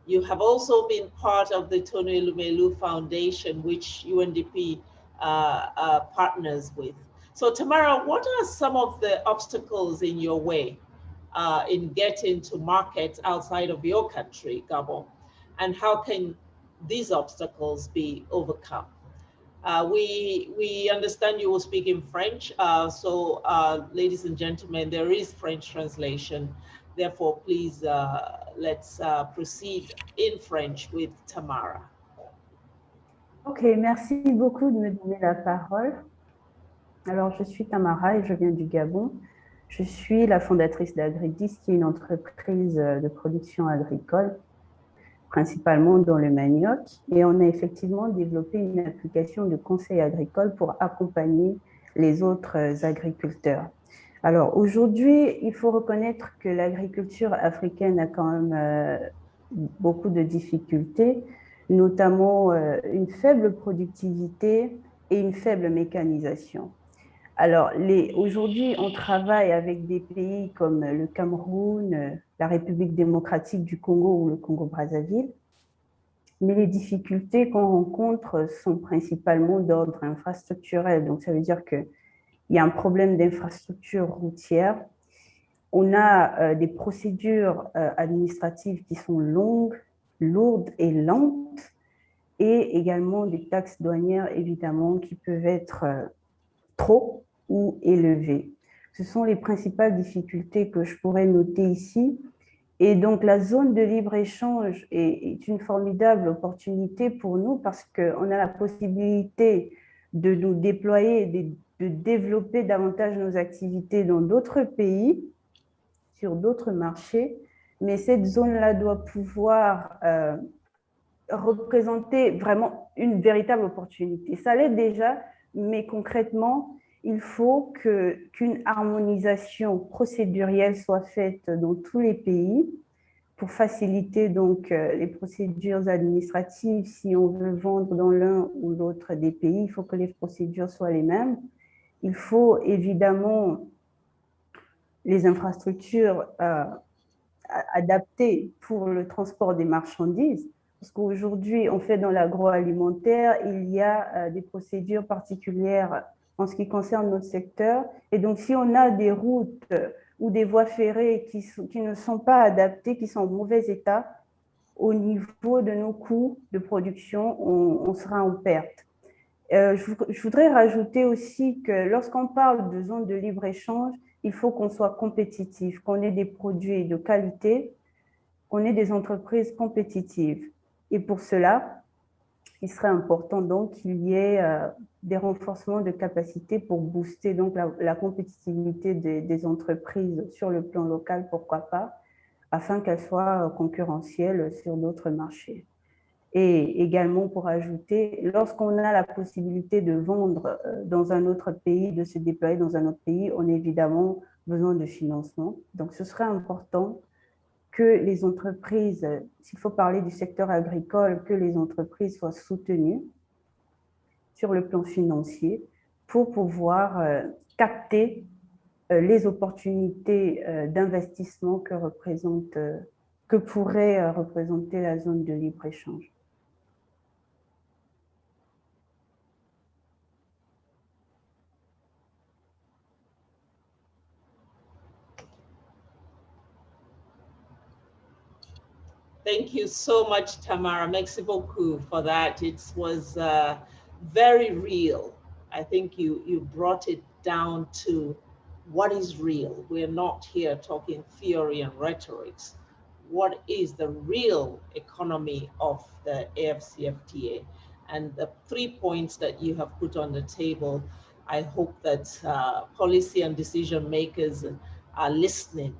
Speaker 2: You have also been part of the Tony Elumelu Foundation, which UNDP partners with. So Tamara, what are some of the obstacles in your way in getting to markets outside of your country, Gabon? And how can these obstacles be overcome? We understand you will speak in French, ladies and gentlemen, there is French translation. Therefore, please, let's proceed in French with Tamara.
Speaker 7: Ok, merci beaucoup de me donner la parole. Alors, je suis Tamara et je viens du Gabon. Je suis la fondatrice d'Agridis, qui est une entreprise de production agricole, principalement dans le manioc. Et on a effectivement développé une application de conseil agricole pour accompagner les autres agriculteurs. Alors, aujourd'hui, il faut reconnaître que l'agriculture africaine a quand même beaucoup de difficultés, notamment une faible productivité et une faible mécanisation. Alors, aujourd'hui, on travaille avec des pays comme le Cameroun, la République démocratique du Congo ou le Congo-Brazzaville, mais les difficultés qu'on rencontre sont principalement d'ordre infrastructurel. Donc, ça veut dire qu'il y a un problème d'infrastructure routière. On a des procédures administratives qui sont longues, lourdes et lentes, et également des taxes douanières, évidemment, qui peuvent être trop ou élevées. Ce sont les principales difficultés que je pourrais noter ici. Et donc, la zone de libre-échange est une formidable opportunité pour nous parce qu'on a la possibilité de nous déployer, de développer davantage nos activités dans d'autres pays, sur d'autres marchés, mais cette zone-là doit pouvoir représenter vraiment une véritable opportunité. Ça l'est déjà, mais concrètement, il faut qu'une harmonisation procédurielle soit faite dans tous les pays pour faciliter donc les procédures administratives. Si on veut vendre dans l'un ou l'autre des pays, il faut que les procédures soient les mêmes. Il faut évidemment les infrastructures adaptées pour le transport des marchandises, parce qu'aujourd'hui, on fait dans l'agroalimentaire, il y a des procédures particulières en ce qui concerne notre secteur. Et donc, si on a des routes ou des voies ferrées qui ne sont pas adaptées, qui sont en mauvais état, au niveau de nos coûts de production, on sera en perte. Je voudrais rajouter aussi que lorsqu'on parle de zone de libre-échange, il faut qu'on soit compétitif, qu'on ait des produits de qualité, qu'on ait des entreprises compétitives. Et pour cela, il serait important donc qu'il y ait des renforcements de capacités pour booster donc la compétitivité des entreprises sur le plan local, pourquoi pas, afin qu'elles soient concurrentielles sur d'autres marchés. Et également pour ajouter, lorsqu'on a la possibilité de vendre dans un autre pays, de se déployer dans un autre pays, on a évidemment besoin de financement. Donc ce serait important que les entreprises, s'il faut parler du secteur agricole, que les entreprises soient soutenues sur le plan financier pour pouvoir capter les opportunités d'investissement que pourrait représenter la zone de libre-échange.
Speaker 2: Thank you so much, Tamara. Merci beaucoup for that. It was very real. I think you brought it down to what is real. We're not here talking theory and rhetorics. What is the real economy of the AfCFTA? And the 3 points that you have put on the table, I hope that policy and decision makers are listening.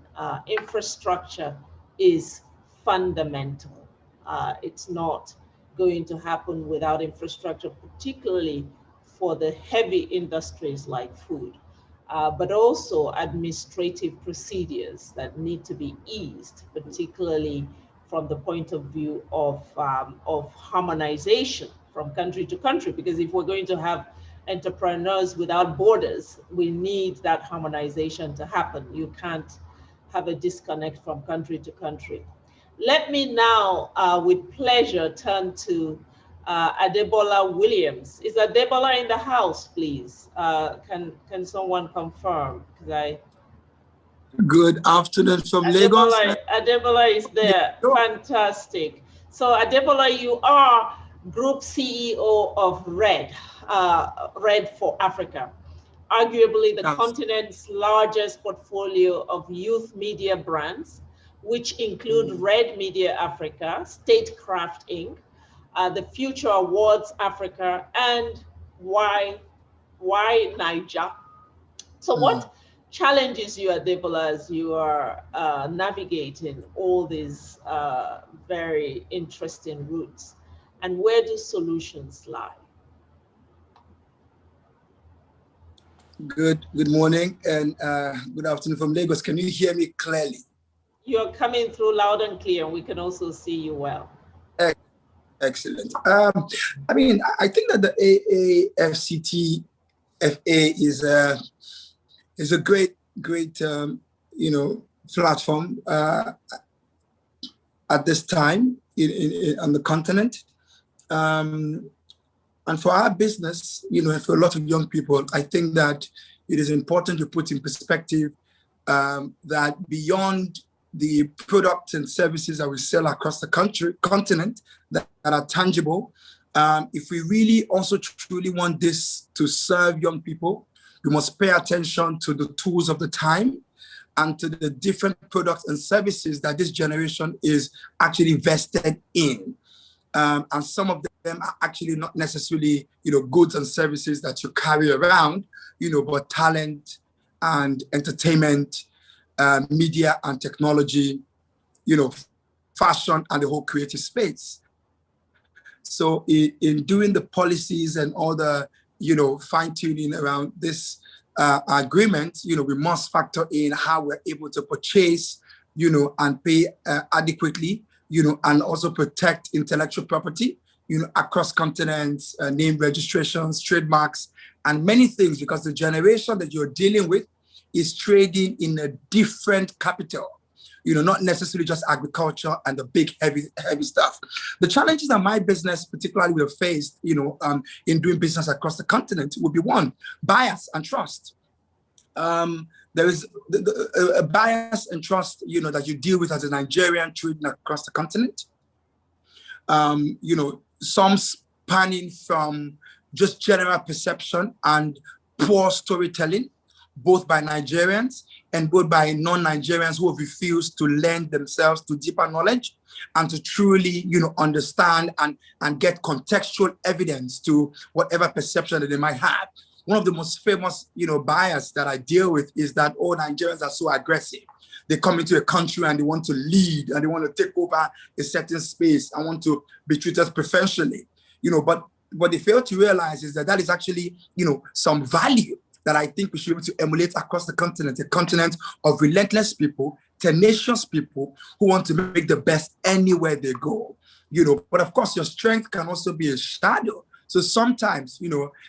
Speaker 2: Infrastructure is fundamental. It's not going to happen without infrastructure, particularly for the heavy industries like food, but also administrative procedures that need to be eased, particularly from the point of view of harmonization from country to country, because if we're going to have entrepreneurs without borders, we need that harmonization to happen. You can't have a disconnect from country to country. Let me now, with pleasure, turn to Adebola Williams. Is Adebola in the house, please? Can someone confirm?
Speaker 8: Good afternoon from Lagos.
Speaker 2: Adebola is there.
Speaker 8: Yeah.
Speaker 2: Fantastic. So Adebola, you are Group CEO of RED, RED for Africa, arguably the continent's largest portfolio of youth media brands, which include Red Media Africa, Statecraft Inc., the Future Awards Africa, and Why Niger. So what challenges you, Adebola, as you are navigating all these very interesting routes, and where do solutions lie?
Speaker 8: Good morning and good afternoon from Lagos. Can you hear me clearly?
Speaker 2: You're coming through loud and clear. We can also see you well.
Speaker 8: Excellent. I mean, I think that the AfCFTA is a great platform at this time on the continent. And for our business, for a lot of young people, I think that it is important to put in perspective that beyond the products and services that we sell across the continent that are tangible, if we really also truly want this to serve young people, we must pay attention to the tools of the time and to the different products and services that this generation is actually invested in. And some of them are actually not necessarily, goods and services that you carry around, but talent and entertainment, media and technology, fashion and the whole creative space. So in doing the policies and all the, fine tuning around this agreement, we must factor in how we're able to purchase, and pay adequately, and also protect intellectual property, across continents, name registrations, trademarks, and many things, because the generation that you're dealing with is trading in a different capital, not necessarily just agriculture and the big, heavy stuff. The challenges that my business particularly will have faced, in doing business across the continent would be one, bias and trust. There is a bias and trust, that you deal with as a Nigerian trading across the continent. Some spanning from just general perception and poor storytelling, both by Nigerians and both by non-Nigerians who have refused to lend themselves to deeper knowledge and to truly, understand and get contextual evidence to whatever perception that they might have. One of the most famous, bias that I deal with is that all Nigerians are so aggressive. They come into a country and they want to lead and they want to take over a certain space and want to be treated preferentially, but what they fail to realize is that is actually, some value that I think we should be able to emulate across the continent, a continent of relentless people, tenacious people who want to make the best anywhere they go, but of course your strength can also be a shadow. So sometimes,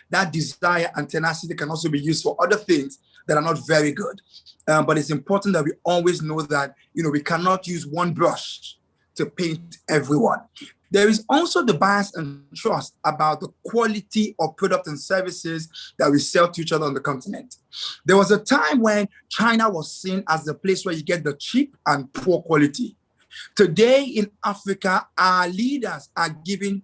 Speaker 8: that desire and tenacity can also be used for other things that are not very good. But it's important that we always know that, we cannot use one brush to paint everyone. There is also the bias and trust about the quality of product and services that we sell to each other on the continent. There was a time when China was seen as the place where you get the cheap and poor quality. Today in Africa, our leaders are giving,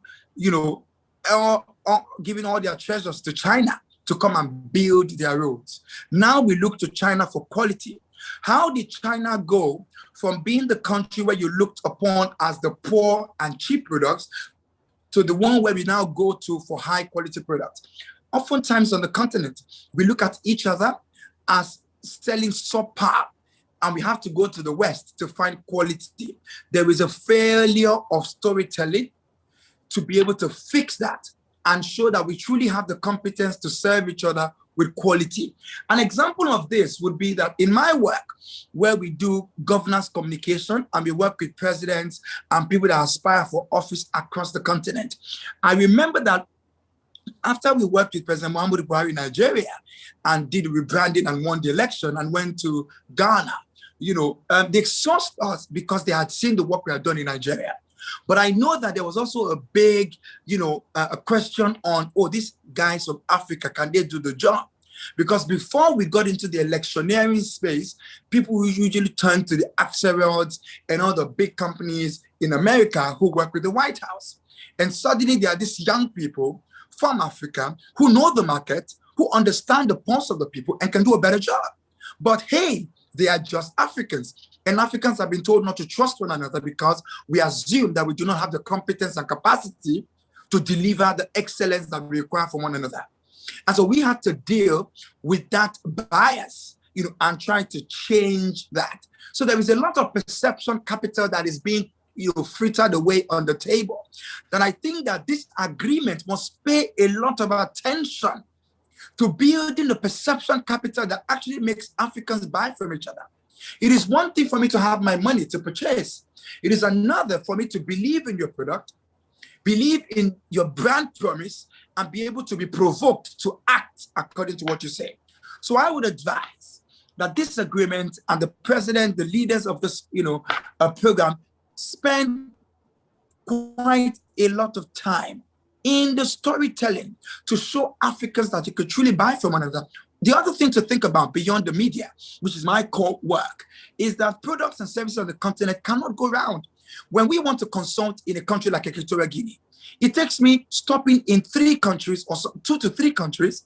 Speaker 8: giving all their treasures to China to come and build their roads. Now we look to China for quality. How did China go from being the country where you looked upon as the poor and cheap products to the one where we now go to for high quality products? Oftentimes on the continent, we look at each other as selling subpar, and we have to go to the West to find quality. There is a failure of storytelling to be able to fix that and show that we truly have the competence to serve each other with quality. An example of this would be that in my work, where we do governance communication and we work with presidents and people that aspire for office across the continent, I remember that after we worked with President Muhammadu Buhari in Nigeria and did rebranding and won the election and went to Ghana, they sourced us because they had seen the work we had done in Nigeria. But I know that there was also a big, a question on, these guys from Africa, can they do the job? Because before we got into the electioneering space, people usually turn to the Axelrods and all the big companies in America who work with the White House. And suddenly there are these young people from Africa who know the market, who understand the pulse of the people and can do a better job. But hey, they are just Africans. And Africans have been told not to trust one another because we assume that we do not have the competence and capacity to deliver the excellence that we require from one another. And so we had to deal with that bias, and try to change that. So there is a lot of perception capital that is being, frittered away on the table. Then I think that this agreement must pay a lot of attention to building the perception capital that actually makes Africans buy from each other. It is one thing for me to have my money to purchase. It is another for me to believe in your product, believe in your brand promise, and be able to be provoked to act according to what you say. So I would advise that this agreement and the president, the leaders of this, program, spend quite a lot of time in the storytelling to show Africans that you could truly buy from one another. The other thing to think about beyond the media, which is my core work, is that products and services on the continent cannot go round. When we want to consult in a country like Equatorial Guinea, it takes me stopping in 3 countries or 2 to 3 countries,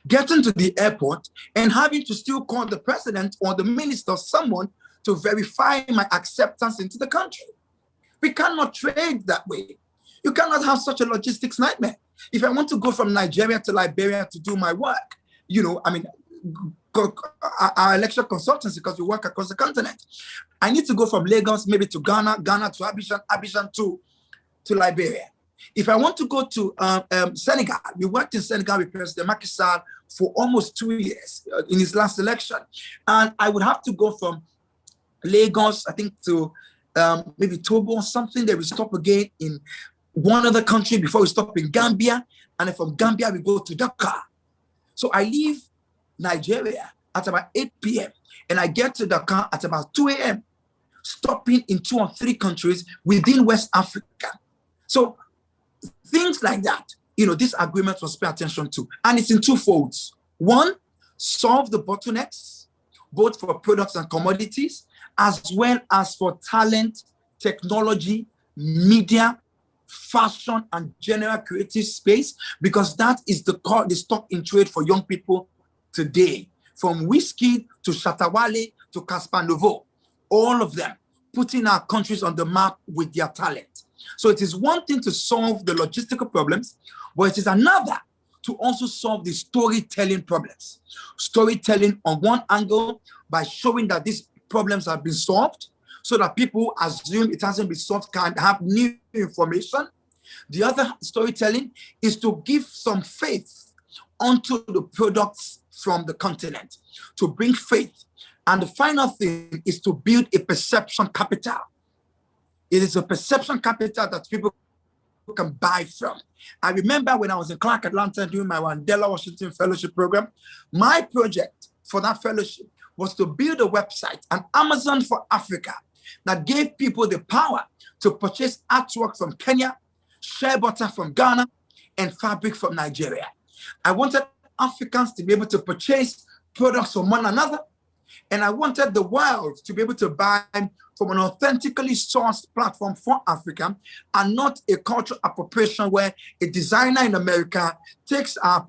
Speaker 8: getting to the airport and having to still call the president or the minister or someone to verify my acceptance into the country. We cannot trade that way. You cannot have such a logistics nightmare. If I want to go from Nigeria to Liberia to do my work, our election consultancy, because we work across the continent, I need to go from Lagos maybe to Ghana, Ghana to Abidjan, Abidjan to Liberia. If I want to go to Senegal, we worked in Senegal with President Macky Sall for almost 2 years in his last election. And I would have to go from Lagos, I think, to maybe Togo or something. Then we stop again in one other country before we stop in Gambia. And then from Gambia, we go to Dakar. So I leave Nigeria at about 8 p.m. and I get to Dakar at about 2 a.m., stopping in 2 or 3 countries within West Africa. So things like that, this agreement must pay attention to. And it's in 2 folds. 1, solve the bottlenecks, both for products and commodities, as well as for talent, technology, media, fashion, and general creative space, because that is the stock in trade for young people today. From whiskey to Shatawale to Caspar Nouveau, all of them putting our countries on the map with their talent. So it is one thing to solve the logistical problems, but it is another to also solve the storytelling problems. Storytelling on one angle by showing that these problems have been solved, so that people assume it hasn't been solved, can have new information. The other storytelling is to give some faith onto the products from the continent, to bring faith. And the final thing is to build a perception capital. It is a perception capital that people can buy from. I remember when I was in Clark, Atlanta, doing my Mandela Washington Fellowship Program, my project for that fellowship was to build a website, an Amazon for Africa, that gave people the power to purchase artwork from Kenya, shea butter from Ghana, and fabric from Nigeria. I wanted Africans to be able to purchase products from one another, and I wanted the world to be able to buy from an authentically sourced platform for Africa, and not a cultural appropriation where a designer in America takes our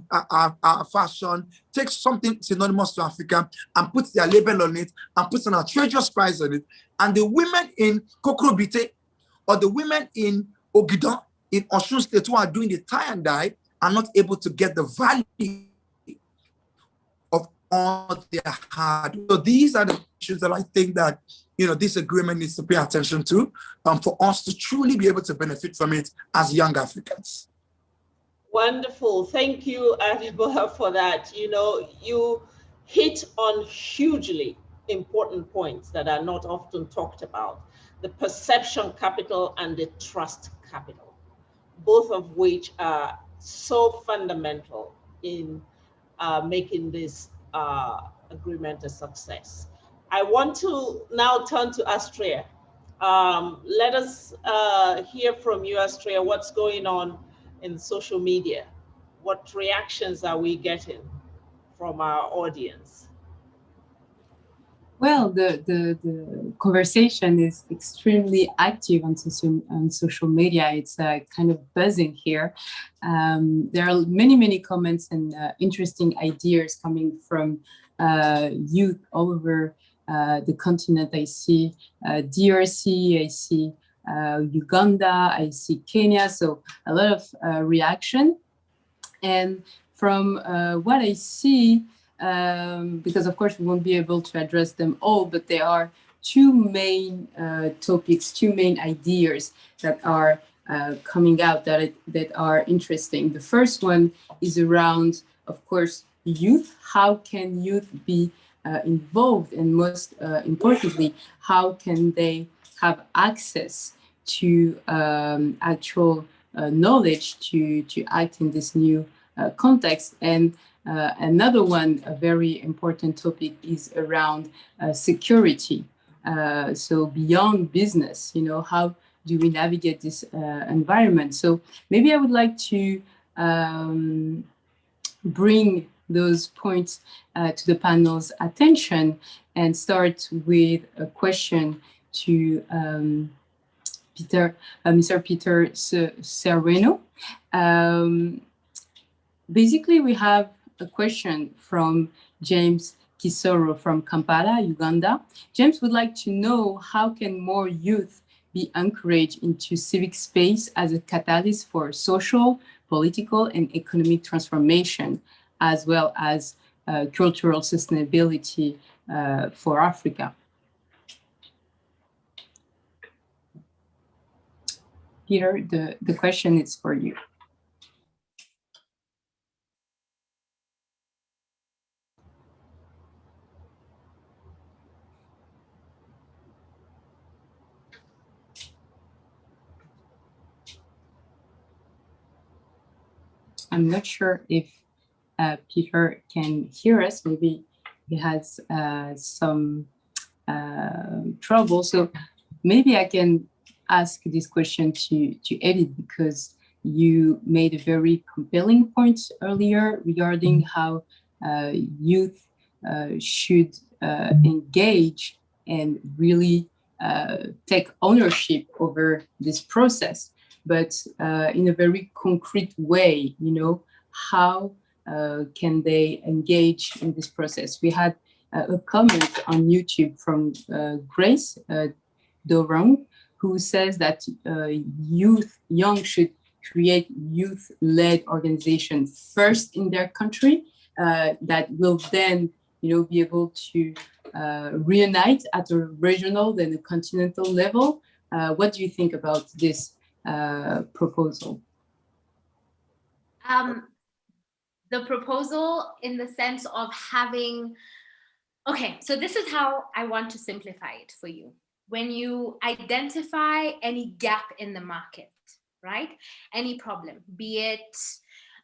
Speaker 8: fashion, takes something synonymous to Africa and puts their label on it and puts an outrageous price on it. And the women in Kokrobite or the women in Ogidon in Osun State who are doing the tie and dye are not able to get the value of all their hard work. So these are the issues that I think that this agreement needs to pay attention to for us to truly be able to benefit from it as young Africans.
Speaker 2: Wonderful. Thank you, Adebola, for that. You hit on hugely important points that are not often talked about: the perception capital and the trust capital, both of which are so fundamental in making this agreement a success. I want to now turn to Astrea. Let us hear from you, Astrea. What's going on in social media? What reactions are we getting from our audience?
Speaker 3: Well, the conversation is extremely active on social media. It's kind of buzzing here. There are many comments and interesting ideas coming from youth all over the continent. I see DRC, I see Uganda, I see Kenya. So a lot of reaction. And from what I see, because of course we won't be able to address them all, but there are two main topics, two main ideas that are coming out that are interesting. The first one is around, of course, youth. How can youth be involved, and most importantly, how can they have access to actual knowledge to act in this new context? And another one, a very important topic, is around security. So beyond business, how do we navigate this environment? So maybe I would like to bring those points to the panel's attention and start with a question to Mr. Peter Sereno. Basically, we have a question from James Kisoro from Kampala, Uganda. James would like to know, how can more youth be encouraged into civic space as a catalyst for social, political, and economic transformation, as well as cultural sustainability for Africa? Peter, the question is for you. I'm not sure if Peter can hear us. Maybe he has some trouble. So maybe I can ask this question to Edith, because you made a very compelling point earlier regarding how youth should engage and really take ownership over this process, but in a very concrete way. How can they engage in this process? We had a comment on YouTube from Grace Dorong, who says that young should create youth-led organizations first in their country that will then, be able to reunite at a regional, then a continental level. What do you think about this proposal?
Speaker 6: The proposal in the sense of having, okay, so this is how I want to simplify it for you. When you identify any gap in the market, right? Any problem, be it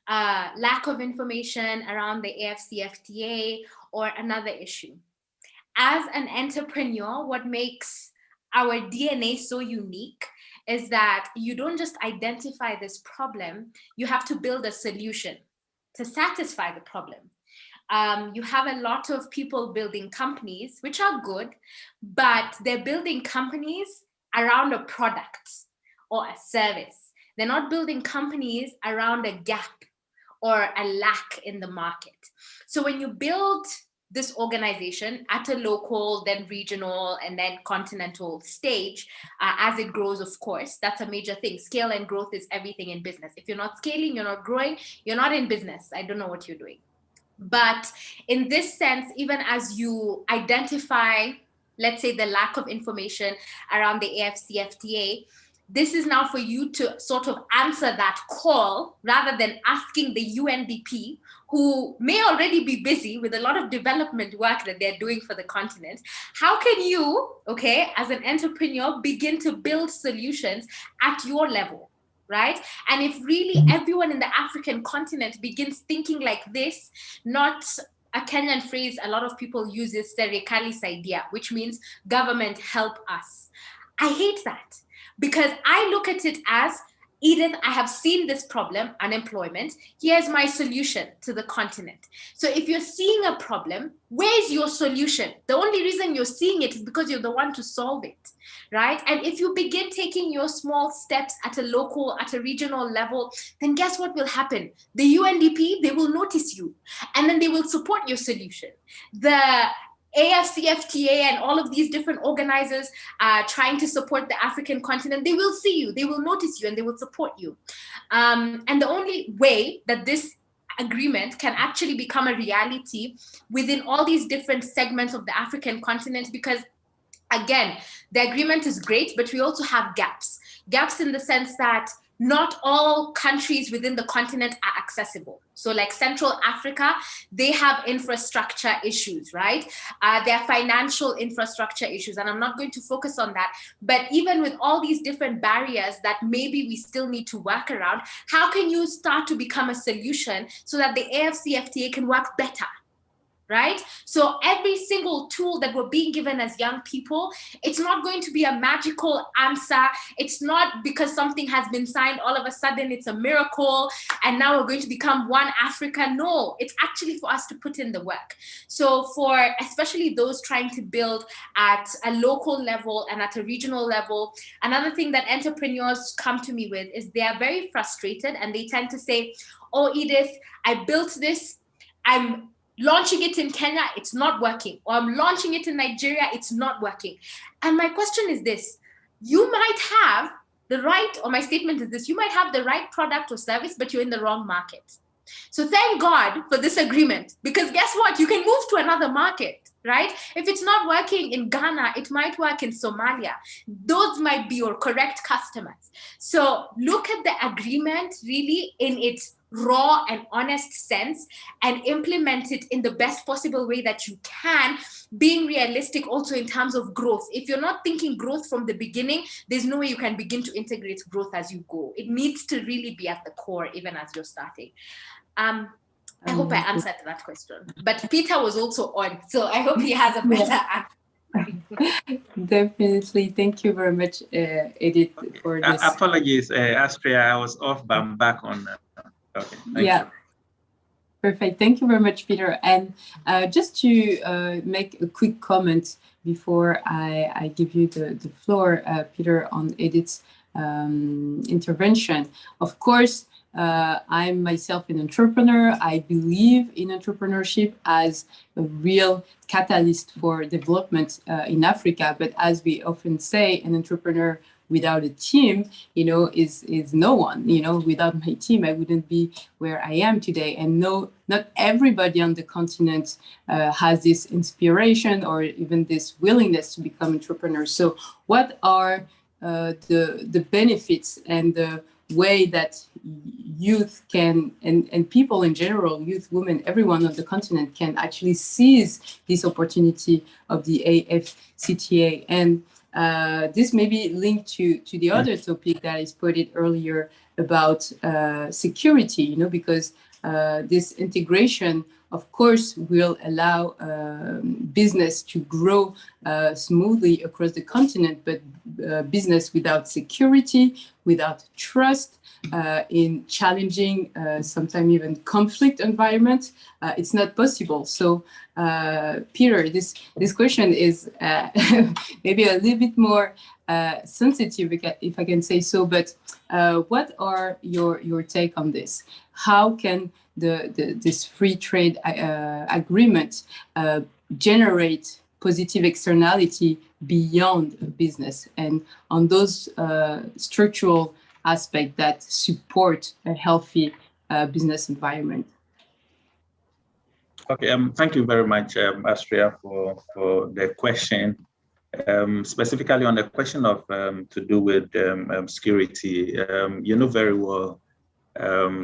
Speaker 6: lack of information around the AfCFTA, or another issue. As an entrepreneur, what makes our DNA so unique is that you don't just identify this problem, you have to build a solution to satisfy the problem. You have a lot of people building companies, which are good, but they're building companies around a product or a service. They're not building companies around a gap or a lack in the market. So when you build this organization at a local, then regional, and then continental stage, as it grows, of course, that's a major thing. Scale and growth is everything in business. If you're not scaling, you're not growing, you're not in business. I don't know what you're doing. But in this sense, even as you identify, let's say, the lack of information around the AfCFTA, this is now for you to sort of answer that call rather than asking the UNDP, who may already be busy with a lot of development work that they're doing for the continent. How can you, okay, as an entrepreneur, begin to build solutions at your level? Right? And if really everyone in the African continent begins thinking like this, not a Kenyan phrase a lot of people use is serikali saidia, which means government help us. I hate that because I look at it as, Edith, I have seen this problem, unemployment. Here's my solution to the continent. So if you're seeing a problem, where's your solution? The only reason you're seeing it is because you're the one to solve it, right? And if you begin taking your small steps at a local, at a regional level, then guess what will happen? The UNDP, they will notice you, and then they will support your solution. The AfCFTA and all of these different organizers trying to support the African continent, they will see you, they will notice you, and they will support you. And the only way that this agreement can actually become a reality within all these different segments of the African continent, because again, the agreement is great, but we also have gaps. Gaps in the sense that not all countries within the continent are accessible. So like Central Africa, they have infrastructure issues, right? There are financial infrastructure issues, and I'm not going to focus on that. But even with all these different barriers that maybe we still need to work around, how can you start to become a solution so that the AfCFTA can work better? Right? So every single tool that we're being given as young people, it's not going to be a magical answer. It's not because something has been signed, all of a sudden it's a miracle and now we're going to become one Africa. No, it's actually for us to put in the work. So for especially those trying to build at a local level and at a regional level, another thing that entrepreneurs come to me with is they are very frustrated and they tend to say, oh, Edith, I built this, I'm launching it in Kenya, it's not working. Or I'm launching it in Nigeria, it's not working. And my question is this, you might have the right, or my statement is this, you might have the right product or service, but you're in the wrong market. So thank God for this agreement, because guess what? You can move to another market, right? If it's not working in Ghana, it might work in Somalia. Those might be your correct customers. So look at the agreement really in its raw and honest sense and implement it in the best possible way that you can, being realistic also in terms of growth. If you're not thinking growth from the beginning, there's no way you can begin to integrate growth as you go. It needs to really be at the core, even as you're starting. I hope I answered that question. But Peter was also on, so I hope he has a better answer.
Speaker 3: Definitely. Thank you very much, Edith, for this.
Speaker 5: Apologies, Astria, I was off, but I'm back on. Okay, thank you.
Speaker 3: Perfect. Thank you very much, Peter. And just to make a quick comment before I give you the floor, Peter, on Edith's intervention. Of course, I'm myself an entrepreneur. I believe in entrepreneurship as a real catalyst for development in Africa. But as we often say, an entrepreneur without a team, is no one. Without my team, I wouldn't be where I am today. And no, not everybody on the continent has this inspiration or even this willingness to become entrepreneurs. So what are the benefits and the way that youth can, and people in general, youth, women, everyone on the continent can actually seize this opportunity of the AfCFTA? And this may be linked to the other topic that I spotted earlier about security, you know, because this integration, of course, will allow business to grow smoothly across the continent, but business without security, without trust, in challenging, sometimes even conflict environments, it's not possible. So, Peter, this question is maybe a little bit more sensitive, if I can say so. But what are your take on this? How can this free trade agreement generate positive externality beyond business and on those structural aspects that support a healthy business environment?
Speaker 5: Okay, thank you very much, Astria, for the question. Specifically on the question of to do with security, you know very well,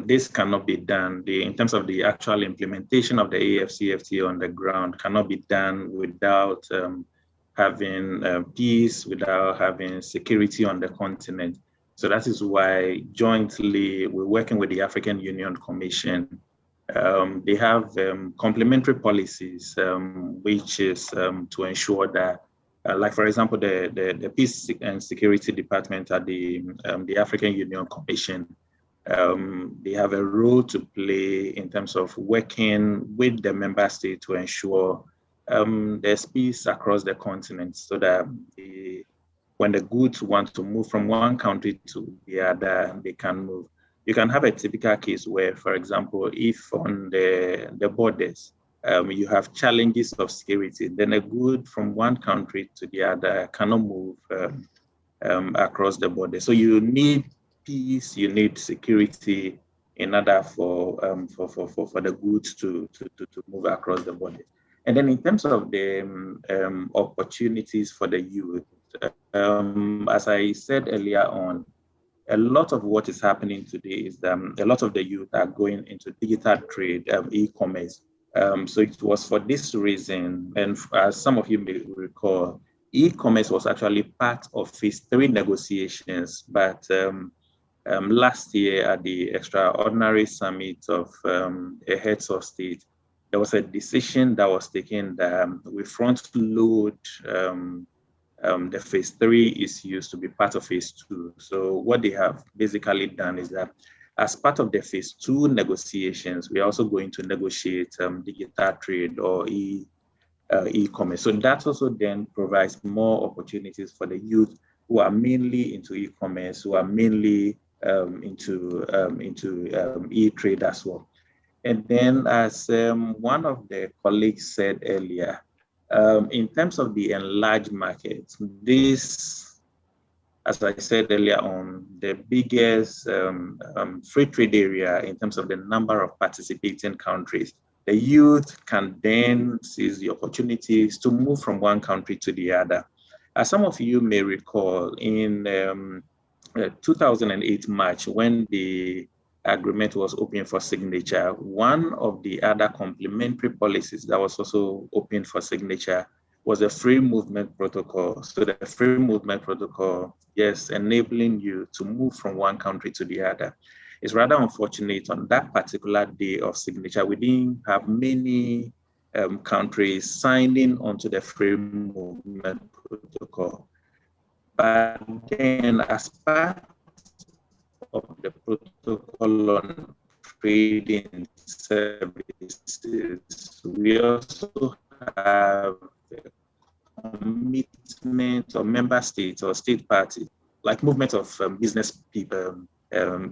Speaker 5: this cannot be done. In terms of the actual implementation of the AfCFTA on the ground cannot be done without having peace, without having security on the continent. So that is why jointly we're working with the African Union Commission. They have complementary policies, which is to ensure that, like for example, the Peace and Security Department at the African Union Commission, they have a role to play in terms of working with the member state to ensure there's peace across the continent, so that when the goods want to move from one country to the other, they can move. You can have a typical case where, for example, if on the borders, you have challenges of security, then a good from one country to the other cannot move across the border. So you need peace, you need security in order for the goods to move across the border. And then in terms of the opportunities for the youth, as I said earlier on, a lot of what is happening today is a lot of the youth are going into digital trade, e-commerce. So it was for this reason, and as some of you may recall, e-commerce was actually part of phase 3 negotiations, but last year at the extraordinary summit of heads of state, there was a decision that was taken that we front load the phase 3 is used to be part of phase 2. So what they have basically done is that as part of the phase 2 negotiations, we are also going to negotiate digital trade or e-commerce. So that also then provides more opportunities for the youth who are mainly into e-commerce, who are mainly into e-trade as well. And then as one of the colleagues said earlier, in terms of the enlarged market, this, as I said earlier on, the biggest free trade area in terms of the number of participating countries, the youth can then seize the opportunities to move from one country to the other. As some of you may recall, in 2008 March, when the agreement was open for signature, one of the other complementary policies that was also open for signature was the free movement protocol. So the free movement protocol, yes, enabling you to move from one country to the other. It's rather unfortunate on that particular day of signature, we didn't have many countries signing onto the free movement protocol. But then as part of the protocol on trading services, we also have a commitment of member states or state parties, like movement of business people,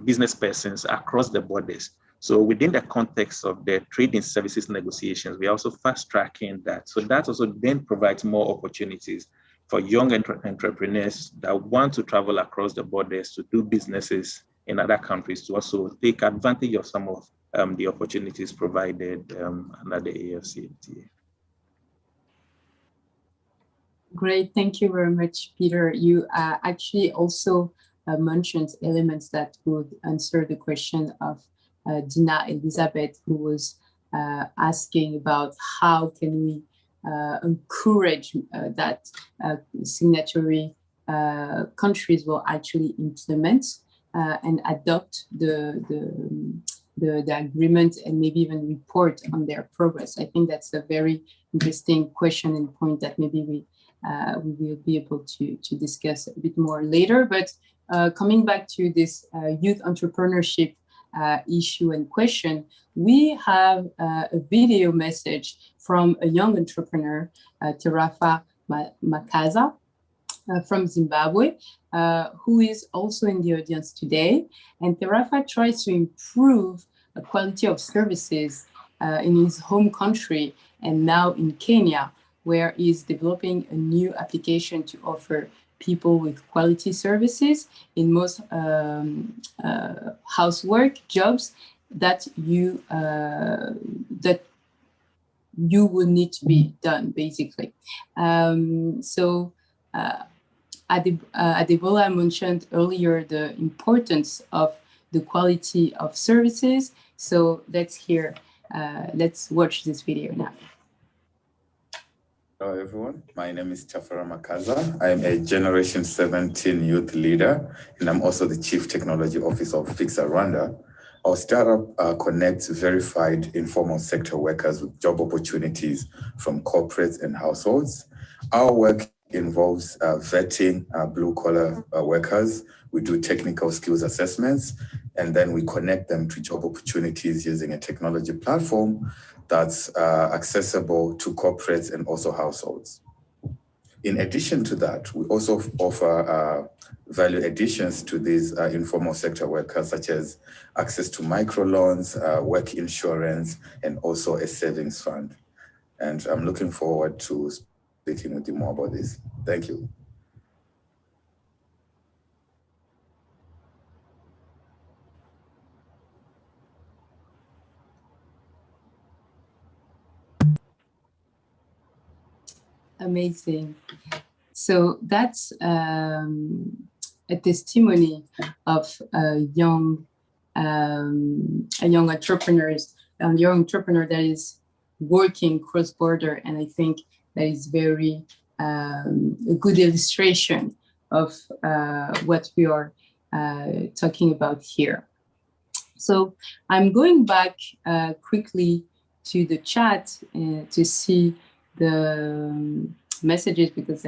Speaker 5: business persons across the borders. So within the context of the trading services negotiations, we are also fast tracking that. So that also then provides more opportunities for young entrepreneurs that want to travel across the borders to do businesses in other countries to also take advantage of some of the opportunities provided under the AfCFTA.
Speaker 3: Great, thank you very much, Peter. You actually also mentioned elements that would answer the question of Dina Elizabeth, who was asking about how can we encourage that signatory countries will actually implement and adopt the agreement and maybe even report on their progress? I think that's a very interesting question and point that maybe we will be able to discuss a bit more later. But coming back to this youth entrepreneurship issue and question, we have a video message from a young entrepreneur, Terafa Makaza, from Zimbabwe, who is also in the audience today. And Terafa tries to improve the quality of services in his home country and now in Kenya, where he's developing a new application to offer people with quality services in most housework jobs that you will need to be done, basically. Adebola mentioned earlier the importance of the quality of services. So let's watch this video now.
Speaker 9: Hello everyone, my name is Tafara Makaza. I'm a Generation 17 youth leader, and I'm also the Chief Technology Officer of Fixa Rwanda. Our startup connects verified informal sector workers with job opportunities from corporates and households. Our work involves vetting blue-collar workers. We do technical skills assessments, and then we connect them to job opportunities using a technology platform that's accessible to corporates and also households. In addition to that, we also offer value additions to these informal sector workers, such as access to microloans, work insurance, and also a savings fund. And I'm looking forward to speaking with you more about this. Thank you.
Speaker 3: Amazing. So that's a testimony of a young entrepreneur that is working cross-border, and I think that is very a good illustration of what we are talking about here. So I'm going back quickly to the chat to see the messages, because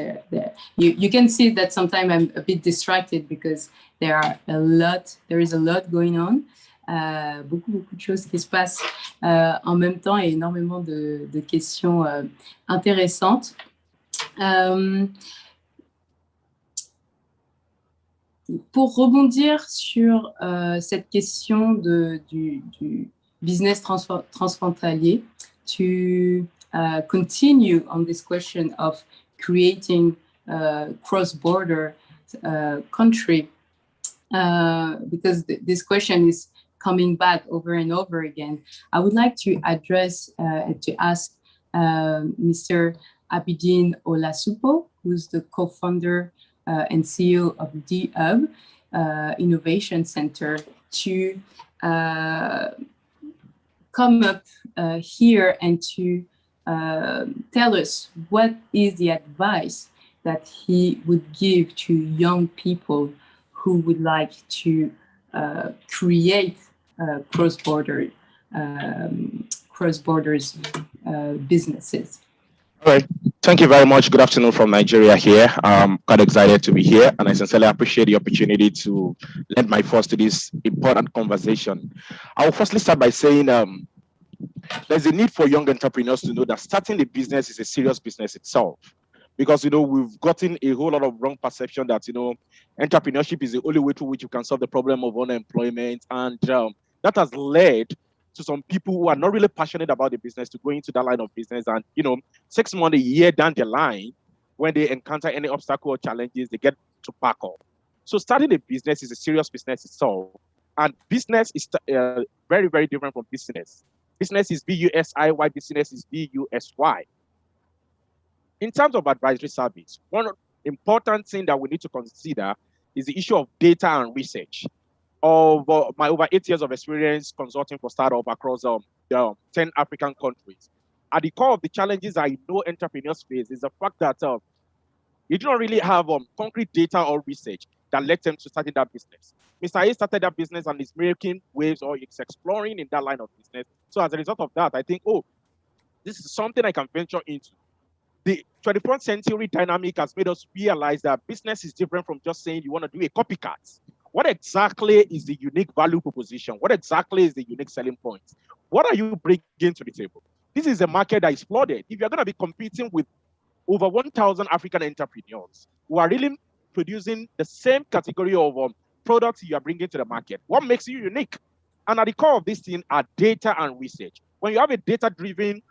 Speaker 3: you can see that sometimes I'm a bit distracted because there is a lot going on, beaucoup de choses qui se passent en même temps et énormément de questions intéressantes. Pour rebondir sur cette question du business transfrontalier, to continue on this question of creating cross-border country, because this question is coming back over and over again, I would like to address to ask Mr. Abidin Olasupo, who's the co-founder and CEO of D-Hub Innovation Center, to come up here and to tell us what is the advice that he would give to young people who would like to create cross-border businesses.
Speaker 10: All right. Thank you very much. Good afternoon from Nigeria here. I'm quite excited to be here, and I sincerely appreciate the opportunity to lend my voice to this important conversation. I will firstly start by saying there's a need for young entrepreneurs to know that starting a business is a serious business itself. Because, we've gotten a whole lot of wrong perception that, entrepreneurship is the only way through which you can solve the problem of unemployment. And that has led to some people who are not really passionate about the business to go into that line of business. And, 6 months, a year down the line, when they encounter any obstacle or challenges, they get to back off. So starting a business is a serious business itself. And business is very, very different from business. Business is B-U-S-I-Y, business is B-U-S-Y. In terms of advisory service, one important thing that we need to consider is the issue of data and research. Of my over 8 years of experience consulting for startups across 10 African countries, at the core of the challenges I know entrepreneurs face is the fact that you do not really have concrete data or research. that led them to starting that business. Mr. A started that business and is making waves, or it's exploring in that line of business. So as a result of that, I think, oh, this is something I can venture into. The 21st century dynamic has made us realize that business is different from just saying you want to do a copycat. What exactly is the unique value proposition? What exactly is the unique selling point? What are you bringing to the table? This is a market that is flooded. If you're going to be competing with over 1,000 African entrepreneurs who are really producing the same category of products you are bringing to the market, what makes you unique? And at the core of this thing are data and research. When you have a data-driven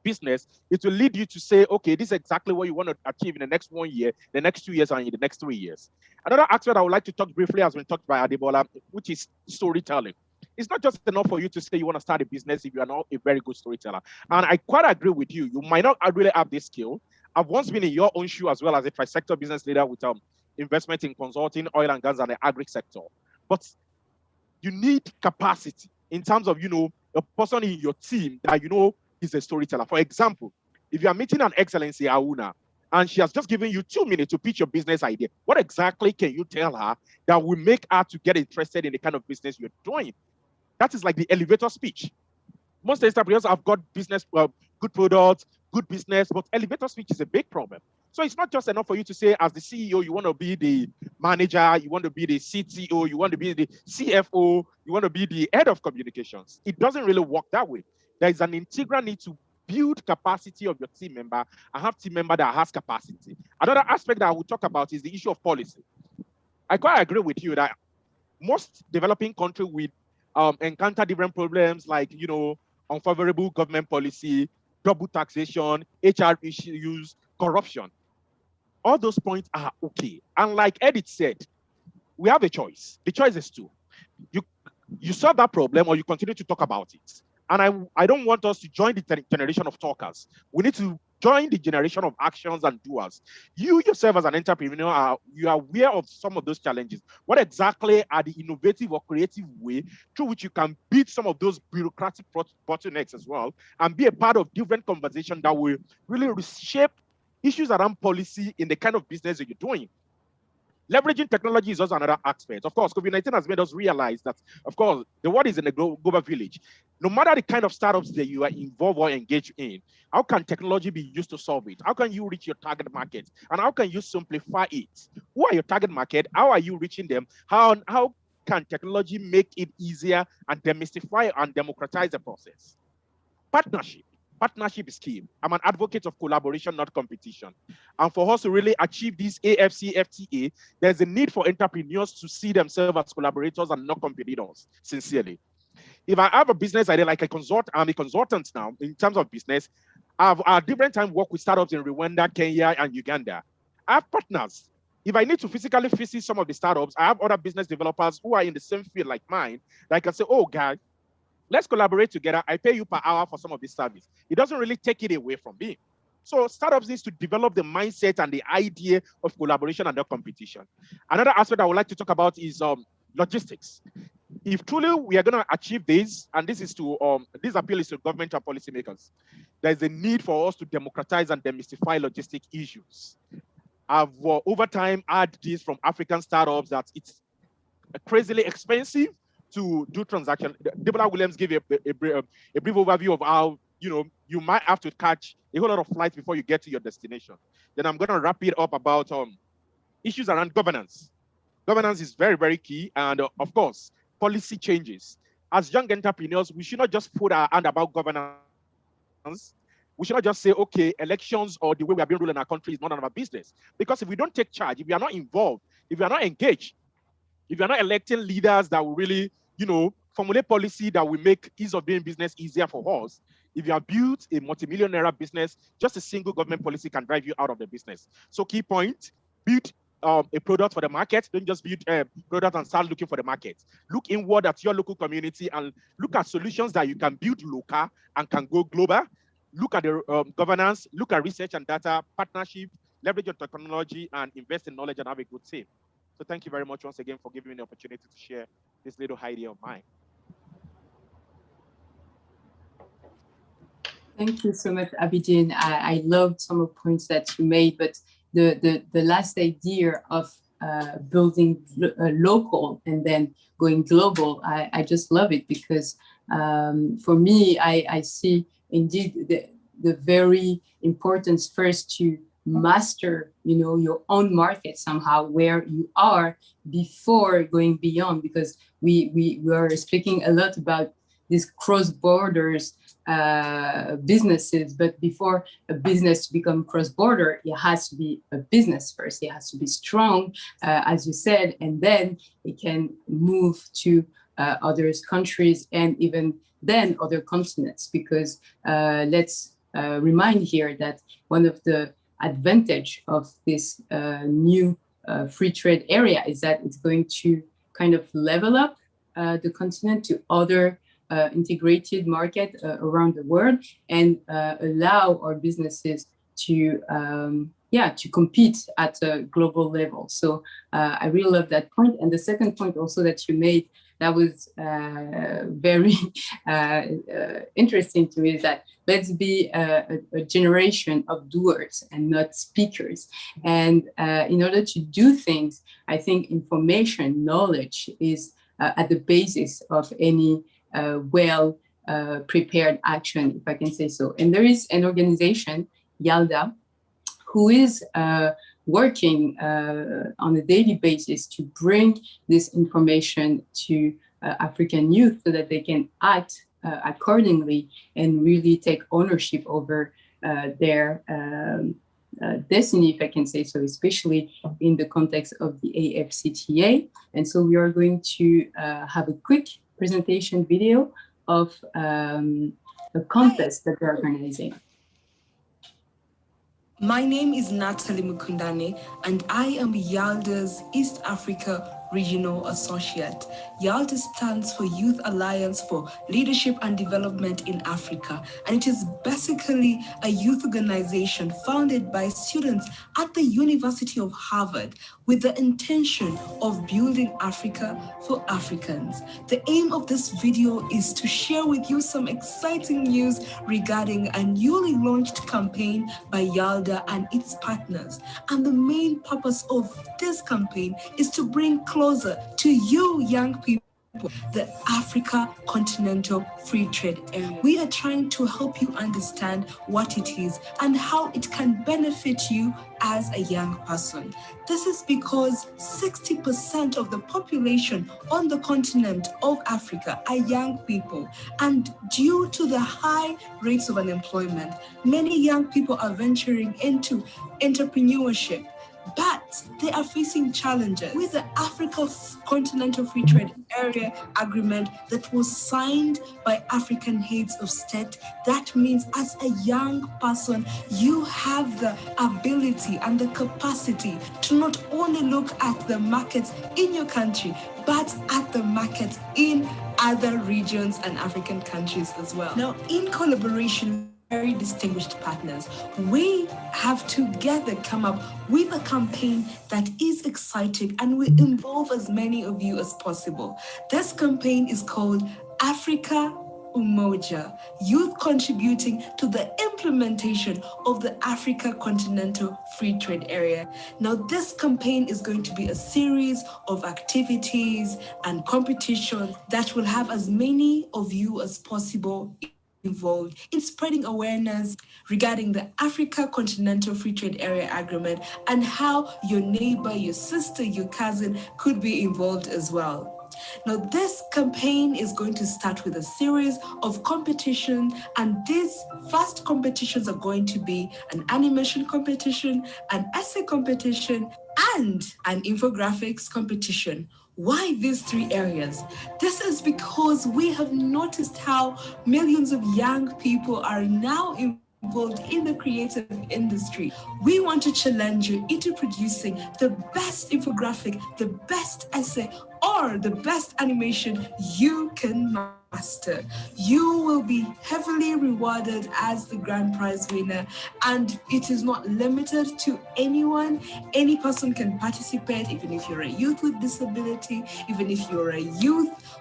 Speaker 10: business, it will lead you to say, okay, this is exactly what you want to achieve in the next 1 year, the next 2 years, and in the next 3 years. Another aspect I would like to talk briefly has been talked by Adebola, which is storytelling. It's not just enough for you to say you want to start a business if you are not a very good storyteller. And I quite agree with you. You might not really have this skill. I've once been in your own shoe as well as a tri-sector business leader with investment in consulting, oil and gas, and the agri sector. But you need capacity in terms of, a person in your team that is a storyteller. For example, if you are meeting an excellency, Ahunna, and she has just given you 2 minutes to pitch your business idea, what exactly can you tell her that will make her to get interested in the kind of business you're doing? That is like the elevator speech. Most entrepreneurs have got business, good products, good business, but elevator speech is a big problem. So it's not just enough for you to say, as the CEO, you want to be the manager, you want to be the CTO, you want to be the CFO, you want to be the head of communications. It doesn't really work that way. There is an integral need to build capacity of your team member and have team member that has capacity. Another aspect that I will talk about is the issue of policy. I quite agree with you that most developing countries will encounter different problems like, unfavorable government policy, double taxation, HR issues, corruption. All those points are okay. And like Edith said, we have a choice. The choice is two. You solve that problem or you continue to talk about it. And I don't want us to join the generation of talkers. We need to join the generation of actions and doers. You yourself as an entrepreneur, you are aware of some of those challenges. What exactly are the innovative or creative way through which you can beat some of those bureaucratic bottlenecks as well and be a part of different conversation that will really reshape issues around policy in the kind of business that you're doing? Leveraging technology is also another aspect. Of course, COVID-19 has made us realize that, of course, the world is in a global village. No matter the kind of startups that you are involved or engaged in, how can technology be used to solve it? How can you reach your target market? And how can you simplify it? Who are your target market? How are you reaching them? How can technology make it easier and demystify and democratize the process? Partnership. Partnership is key. I'm an advocate of collaboration, not competition. And for us to really achieve this AfCFTA, there's a need for entrepreneurs to see themselves as collaborators and not competitors, sincerely. If I have a business idea, like I'm a consultant now in terms of business, I've at different times worked with startups in Rwanda, Kenya, and Uganda. I have partners. If I need to physically visit some of the startups, I have other business developers who are in the same field like mine, that I can say, oh, guy, let's collaborate together. I pay you per hour for some of this service. It doesn't really take it away from me. So startups need to develop the mindset and the idea of collaboration and not competition. Another aspect I would like to talk about is logistics. If truly we are going to achieve this, and this is to this appeal is to government and policymakers, there's a need for us to democratize and demystify logistic issues. I've over time had this from African startups that it's crazily expensive to do transactions. Deborah Williams gave a brief overview of how you might have to catch a whole lot of flights before you get to your destination. Then I'm going to wrap it up about issues around governance. Governance is very, very key, and of course, policy changes. As young entrepreneurs, we should not just put our hand about governance. We should not just say, okay, elections or the way we are being ruled in our country is none of our business. Because if we don't take charge, if we are not involved, if we are not engaged, if you're not electing leaders that will really, formulate policy that will make ease of doing business easier for us, if you have built a multi-million-naira business, just a single government policy can drive you out of the business. So key point, build a product for the market. Don't just build a product and start looking for the market. Look inward at your local community and look at solutions that you can build local and can go global. Look at the governance, look at research and data, partnership, leverage your technology, and invest in knowledge and have a good team. So thank you very much once again for giving me the opportunity to share this little idea of mine.
Speaker 3: Thank you so much, Abidin. I loved some of the points that you made, but the last idea of building local and then going global. I just love it because for me, I see indeed the very importance first to master, your own market somehow where you are before going beyond, because we are speaking a lot about these cross-borders businesses, but before a business to become cross-border, it has to be a business first. It has to be strong, as you said, and then it can move to other countries and even then other continents, because let's remind here that one of the advantage of this new free trade area is that it's going to kind of level up the continent to other integrated market around the world and allow our businesses to compete at a global level. So I really love that point. And the second point also that you made that was very interesting to me is that let's be a generation of doers and not speakers. And in order to do things, I think information, knowledge is at the basis of any well-prepared action, if I can say so. And there is an organization, YALDA, who is working on a daily basis to bring this information to African youth so that they can act accordingly and really take ownership over their destiny, if I can say so, especially in the context of the AfCFTA. And so we are going to have a quick presentation video of a contest that they're organizing.
Speaker 11: My name is Natalie Mukundane, and I am YALDA's East Africa Regional Associate. YALDA stands for Youth Alliance for Leadership and Development in Africa, and it is basically a youth organization founded by students at the University of Harvard with the intention of building Africa for Africans. The aim of this video is to share with you some exciting news regarding a newly launched campaign by YALDA and its partners. And the main purpose of this campaign is to bring closer to you young people the Africa Continental Free Trade Area. We are trying to help you understand what it is and how it can benefit you as a young person. This is because 60% of the population on the continent of Africa are young people, and due to the high rates of unemployment, many young people are venturing into entrepreneurship. But they are facing challenges with the Africa Continental Free Trade Area Agreement that was signed by African heads of state. That means as a young person, you have the ability and the capacity to not only look at the markets in your country, but at the markets in other regions and African countries as well. Now, in collaboration, very distinguished partners, we have together come up with a campaign that is exciting and will involve as many of you as possible. This campaign is called Africa Umoja, youth contributing to the implementation of the Africa Continental Free Trade Area. Now, this campaign is going to be a series of activities and competitions that will have as many of you as possible involved in spreading awareness regarding the Africa Continental Free Trade Area Agreement and how your neighbor, your sister, your cousin could be involved as well. Now, this campaign is going to start with a series of competitions, and these first competitions are going to be an animation competition, an essay competition, and an infographics competition. Why these three areas? This is because we have noticed how millions of young people are now involved in the creative industry. We want to challenge you into producing the best infographic, the best essay, or the best animation you can master. You will be heavily rewarded as the grand prize winner, and it is not limited to anyone. Any person can participate, even if you're a youth with disability, even if you're a youth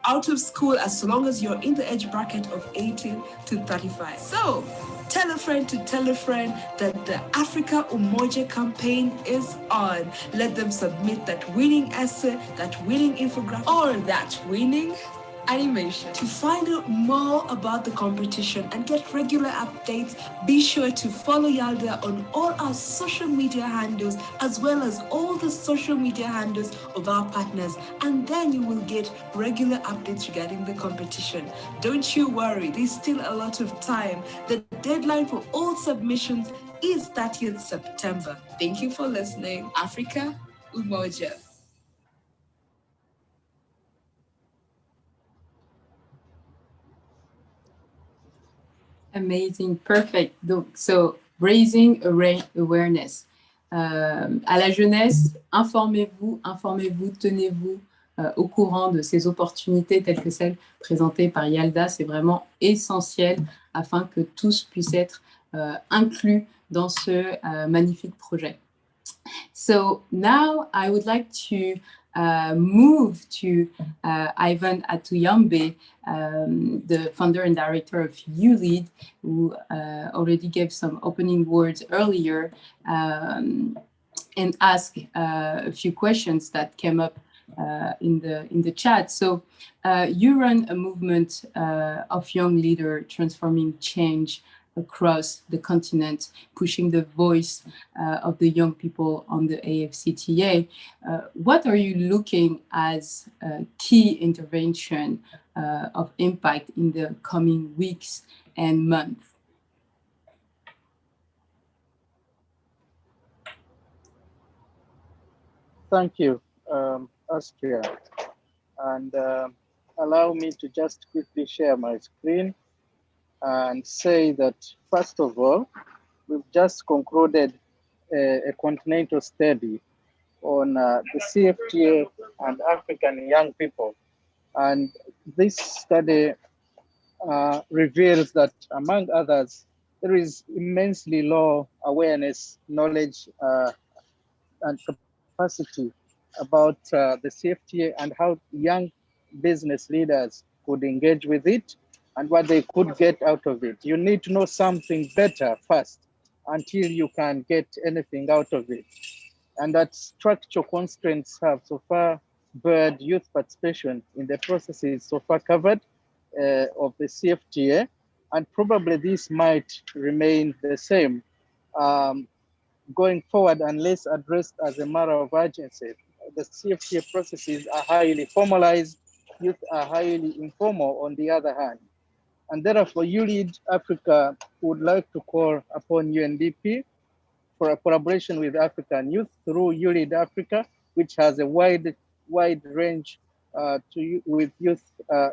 Speaker 11: out of school as long as you're in the age bracket of 18 to 35. So, tell a friend to tell a friend that the Africa Umoja campaign is on. Let them submit that winning essay, that winning infographic, or that winning animation. To find out more about the competition and get regular updates, be sure to follow Yalda on all our social media handles, as well as all the social media handles of our partners, and then you will get regular updates regarding the competition. Don't you worry, there's still a lot of time. The deadline for all submissions is 30th September. Thank you for listening. Africa Umoja.
Speaker 3: Amazing, perfect. Donc, so raising awareness. À la jeunesse, informez-vous, tenez-vous au courant de ces opportunités telles que celles présentées par Yalda. C'est vraiment essentiel afin que tous puissent être inclus dans ce magnifique projet. So now I would like to move to Ivan Atuyambe, the founder and director of ULEAD, who already gave some opening words earlier, and ask a few questions that came up in the chat. So you run a movement of young leaders transforming change across the continent, pushing the voice of the young people on the AfCFTA. What are you looking as a key intervention of impact in the coming weeks and months?
Speaker 4: Thank you, Austria. And allow me to just quickly share my screen and say that, first of all, we've just concluded a continental study on the CFTA and African young people. And this study reveals that, among others, there is immensely low awareness, knowledge, and capacity about the CFTA and how young business leaders could engage with it and what they could get out of it. You need to know something better first until you can get anything out of it. And that structural constraints have so far barred youth participation in the processes so far covered of the CFTA, and probably this might remain the same going forward unless addressed as a matter of urgency. The CFTA processes are highly formalized, youth are highly informal on the other hand. And therefore, ULEAD Africa would like to call upon UNDP for a collaboration with African youth through ULEAD Africa, which has a wide range with youth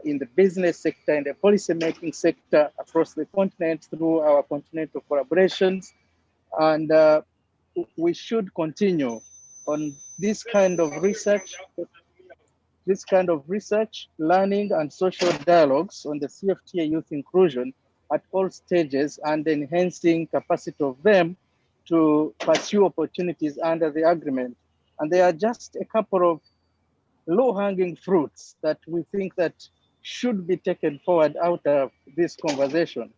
Speaker 4: in the business sector, in the policy-making sector across the continent through our continental collaborations. And we should continue on this kind of research, learning, and social dialogues on the CFTA youth inclusion at all stages, and enhancing capacity of them to pursue opportunities under the agreement. And there are just a couple of low-hanging fruits that we think that should be taken forward out of this conversation.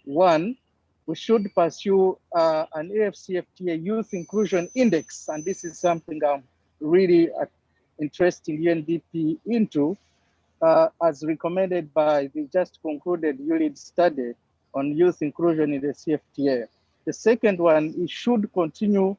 Speaker 4: One, we should pursue an AfCFTA Youth Inclusion Index, and this is something I'm really interesting UNDP into, as recommended by the just concluded ULEAD study on youth inclusion in the CFTA. The second one, it should continue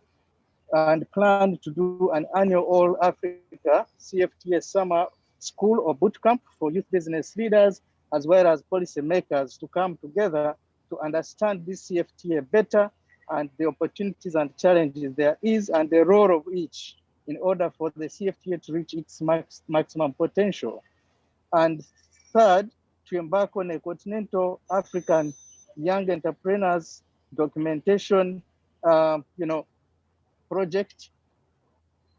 Speaker 4: and plan to do an annual All Africa CFTA summer school or boot camp for youth business leaders, as well as policymakers, to come together to understand this CFTA better and the opportunities and challenges there is and the role of each in order for the CFTA to reach its maximum potential. And third, to embark on a continental African young entrepreneurs documentation, project.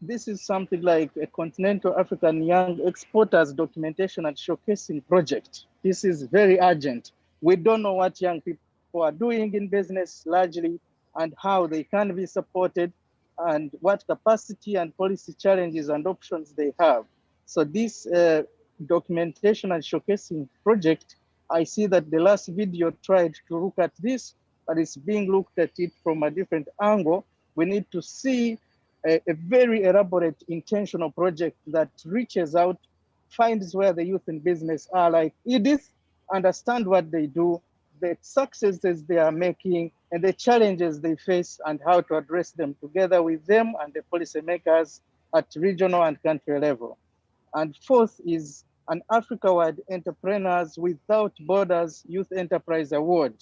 Speaker 4: This is something like a continental African young exporters documentation and showcasing project. This is very urgent. We don't know what young people are doing in business largely and how they can be supported and what capacity and policy challenges and options they have. So this documentation and showcasing project, I see that the last video tried to look at this, but it's being looked at it from a different angle. We need to see a very elaborate intentional project that reaches out, finds where the youth in business are, like Edith, understand what they do, the successes they are making, and the challenges they face, and how to address them together with them and the policymakers at regional and country level. And fourth is an Africa-wide Entrepreneurs Without Borders Youth Enterprise Award.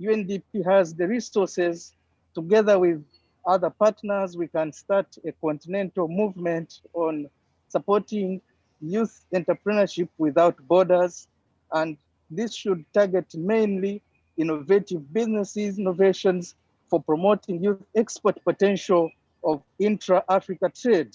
Speaker 4: UNDP has the resources. Together with other partners, we can start a continental movement on supporting youth entrepreneurship without borders. And this should target mainly innovative businesses, innovations for promoting youth export potential of intra-Africa trade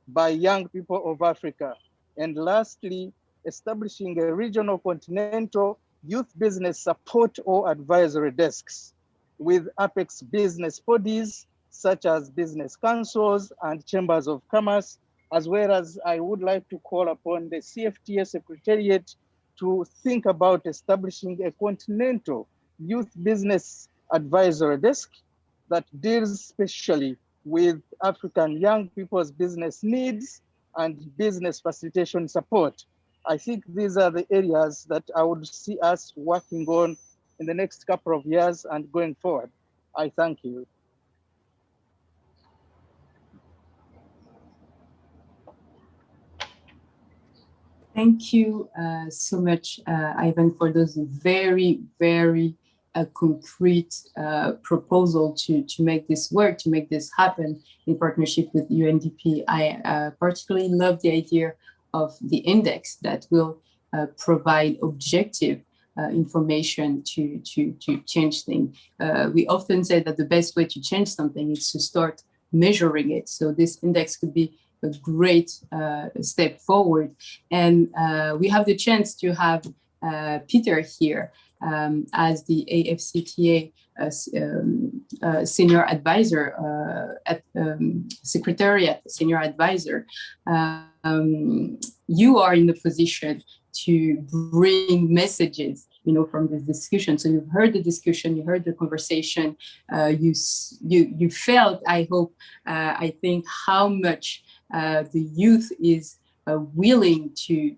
Speaker 4: by young people of Africa. And lastly, establishing a regional continental youth business support or advisory desks with apex business bodies such as business councils and chambers of commerce, as well as I would like to call upon the CFTA Secretariat to think about establishing a continental youth business advisory desk that deals specially with African young people's business needs and business facilitation support. I think these are the areas that I would see us working on in the next couple of years and going forward. I thank you.
Speaker 3: Thank you so much, Ivan, for those very, very concrete proposal to make this work, to make this happen in partnership with UNDP. I particularly love the idea of the index that will provide objective information to change things. We often say that the best way to change something is to start measuring it. So this index could be a great step forward. And we have the chance to have Peter here as the AfCFTA senior advisor at Secretariat, senior advisor. You are in the position to bring messages, you know, from this discussion. So you've heard the discussion, you heard the conversation, you felt, I hope, I think how much the youth is willing to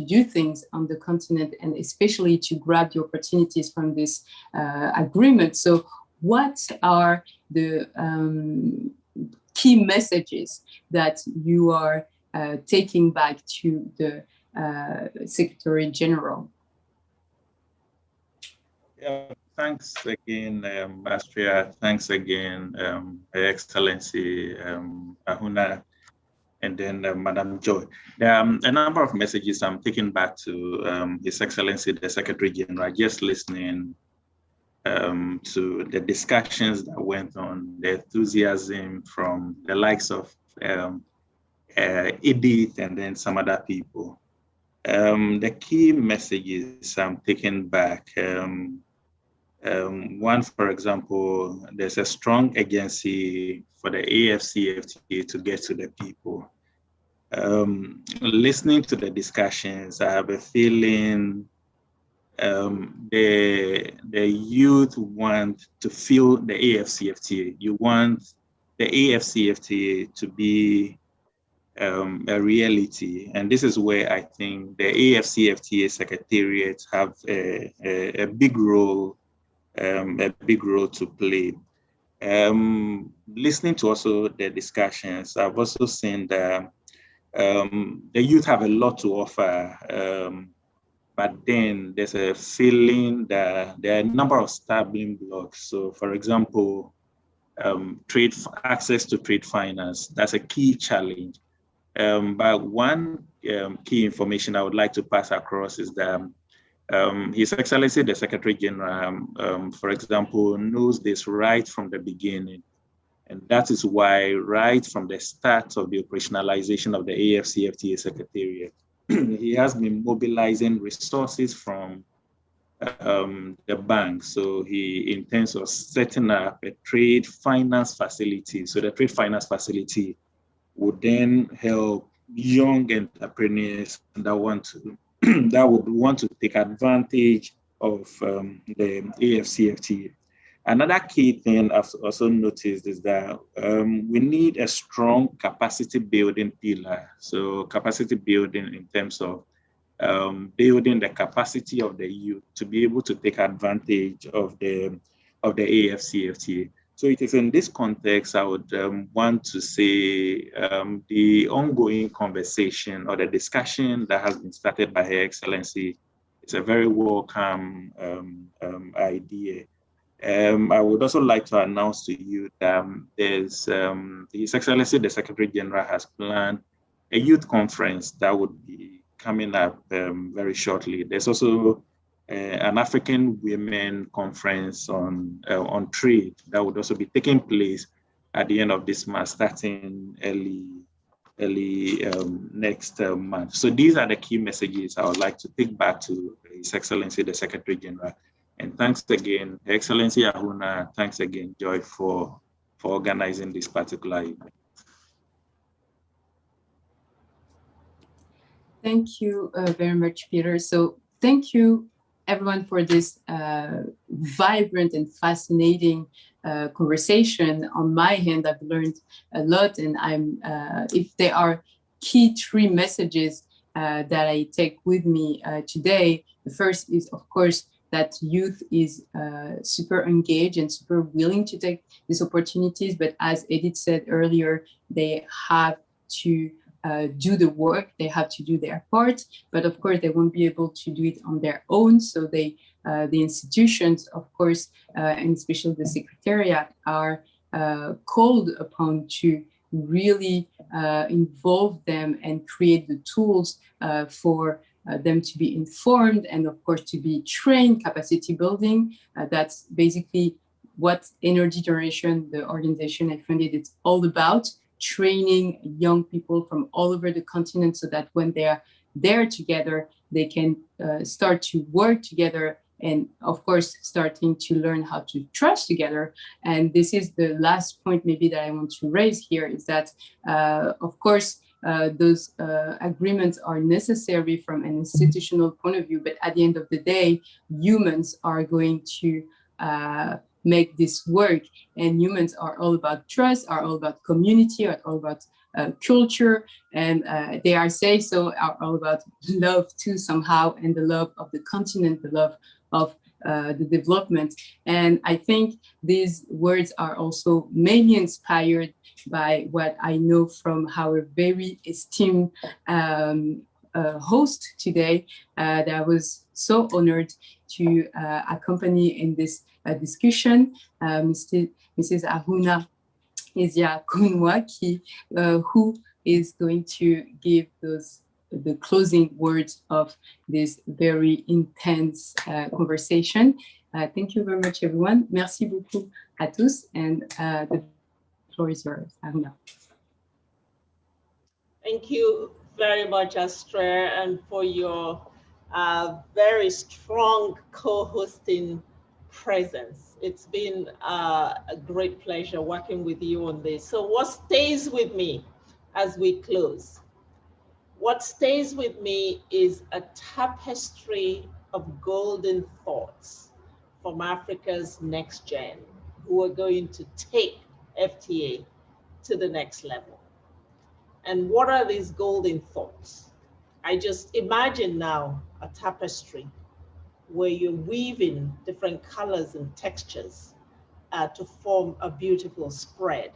Speaker 3: do things on the continent, and especially to grab the opportunities from this agreement. So what are the key messages that you are taking back to the Secretary General?
Speaker 5: Yeah, thanks again, Astria. Thanks again, Her Excellency Ahunna, and then Madam Joy. There are a number of messages I'm taking back to His Excellency, the Secretary General, just listening to the discussions that went on, the enthusiasm from the likes of Edith and then some other people. The key messages I'm taking back, one, for example, there's a strong agency for the AfCFTA to get to the people. Listening to the discussions, I have a feeling the youth want to feel the AfCFTA. You want the AfCFTA to be a reality. And this is where I think the AfCFTA Secretariat have a big role to play. Listening to also the discussions, I've also seen that the youth have a lot to offer, but then there's a feeling that there are a number of stumbling blocks. So, for example, access to trade finance, that's a key challenge. But one key information I would like to pass across is that His Excellency, the Secretary General, for example, knows this right from the beginning. And that is why right from the start of the operationalization of the AfCFTA Secretariat, he has been mobilizing resources from the bank. So he intends on setting up a trade finance facility. So the trade finance facility would then help young entrepreneurs that want to that would want to take advantage of the AfCFTA. Another key thing I've also noticed is that we need a strong capacity building pillar. So capacity building in terms of building the capacity of the youth to be able to take advantage of the AfCFTA. So it is in this context I would want to say the ongoing conversation or the discussion that has been started by Her Excellency is a very welcome idea. I would also like to announce to you that there's His Excellency the Secretary General has planned a youth conference that would be coming up very shortly. There's also an African Women Conference on trade that would also be taking place at the end of this month, starting early next month. So these are the key messages I would like to take back to His Excellency the Secretary General. And thanks again, Her Excellency Ahunna. Thanks again, Joy, for organizing this particular event.
Speaker 3: Thank you very much, Peter. So thank you, everyone, for this vibrant and fascinating conversation. On my hand, I've learned a lot, and if there are key 3 messages that I take with me today, the first is, of course, that youth is super engaged and super willing to take these opportunities. But as Edith said earlier, they have to do the work, they have to do their part, but of course they won't be able to do it on their own. So the institutions, of course, and especially the Secretariat, are called upon to really involve them and create the tools for them to be informed and, of course, to be trained, capacity building. That's basically what Energy Generation, the organization I founded, it's all about, training young people from all over the continent so that when they are there together, they can start to work together and, of course, starting to learn how to trust together. And this is the last point maybe that I want to raise here, is that, of course, those agreements are necessary from an institutional point of view, but at the end of the day, humans are going to make this work, and humans are all about trust, are all about community, are all about culture, and they are all about love too somehow, and the love of the continent, the love of the development. And I think these words are also mainly inspired by what I know from our very esteemed host today, that I was so honored to accompany in this discussion, Mrs. Ahunna Eziakonwa, who is going to give the closing words of this very intense conversation. Thank you very much, everyone. Merci beaucoup à tous, and the floor is yours, Ahunna.
Speaker 2: Thank you very much, Astra, and for your very strong co-hosting presence. It's been a great pleasure working with you on this. So what stays with me as we close? What stays with me is a tapestry of golden thoughts from Africa's next gen, who are going to take FTA to the next level. And what are these golden thoughts? I just imagine now a tapestry where you're weaving different colors and textures to form a beautiful spread.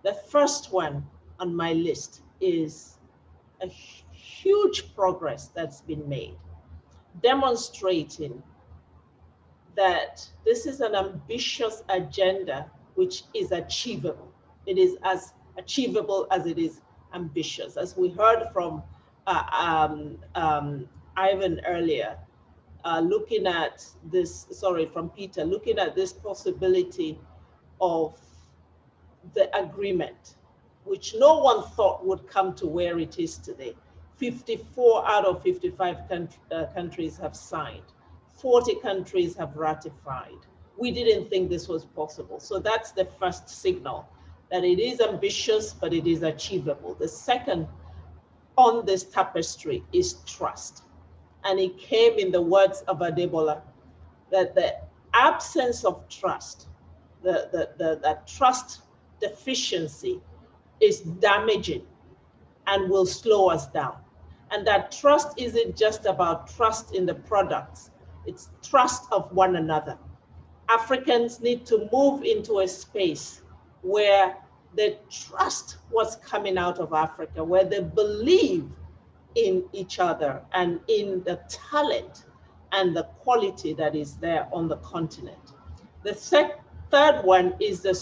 Speaker 2: The first one on my list is a huge progress that's been made, demonstrating that this is an ambitious agenda which is achievable. It is as achievable as it is ambitious. As we heard from Ivan earlier, looking at this, from Peter, looking at this possibility of the agreement, which no one thought would come to where it is today. 54 out of 55 countries have signed. 40 countries have ratified. We didn't think this was possible. So that's the first signal, that it is ambitious, but it is achievable. The second on this tapestry is trust. And it came in the words of Adebola, that the absence of trust, that trust deficiency is damaging and will slow us down. And that trust isn't just about trust in the products, it's trust of one another. Africans need to move into a space where the trust was coming out of Africa, where they believe in each other and in the talent and the quality that is there on the continent. The third one is the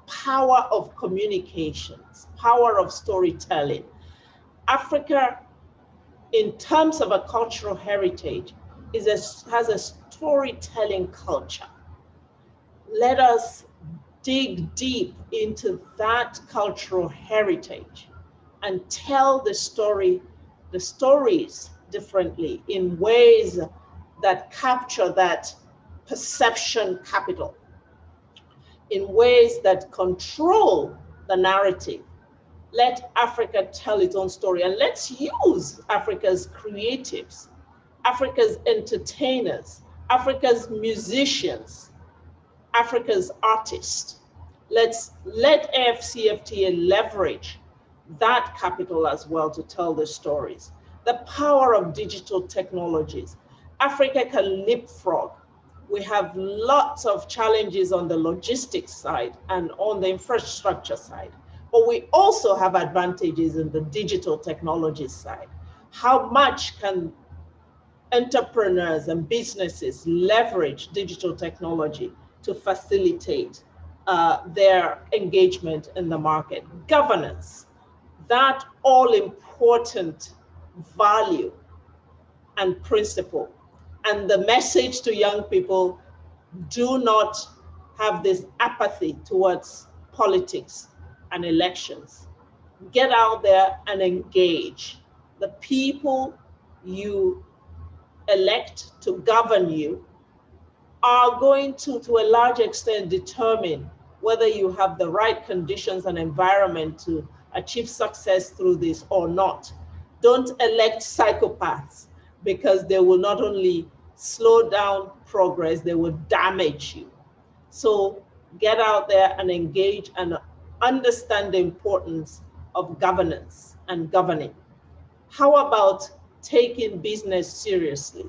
Speaker 2: power of communications, power of storytelling. Africa, in terms of a cultural heritage, has a storytelling culture. Let us dig deep into that cultural heritage and tell the stories differently in ways that capture that perception capital, in ways that control the narrative. Let Africa tell its own story, and let's use Africa's creatives, Africa's entertainers, Africa's musicians, Africa's artists. Let's let AfCFTA leverage that capital as well to tell the stories. The power of digital technologies. Africa can leapfrog. We have lots of challenges on the logistics side and on the infrastructure side, but we also have advantages in the digital technology side. How much can entrepreneurs and businesses leverage digital technology to facilitate their engagement in the market? Governance, that all-important value and principle. And the message to young people, do not have this apathy towards politics and elections. Get out there and engage. The people you elect to govern you are going to a large extent, determine whether you have the right conditions and environment to achieve success through this or not. Don't elect psychopaths, because they will not only slow down progress, they will damage you. So get out there and engage and understand the importance of governance and governing. How about taking business seriously?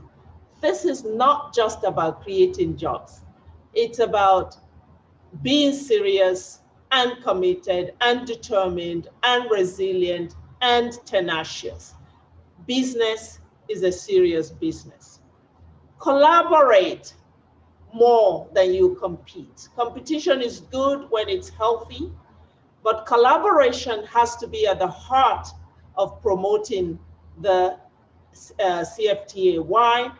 Speaker 2: This is not just about creating jobs. It's about being serious and committed and determined and resilient and tenacious. Business is a serious business. Collaborate more than you compete. Competition is good when it's healthy, but collaboration has to be at the heart of promoting the CFTA. Why?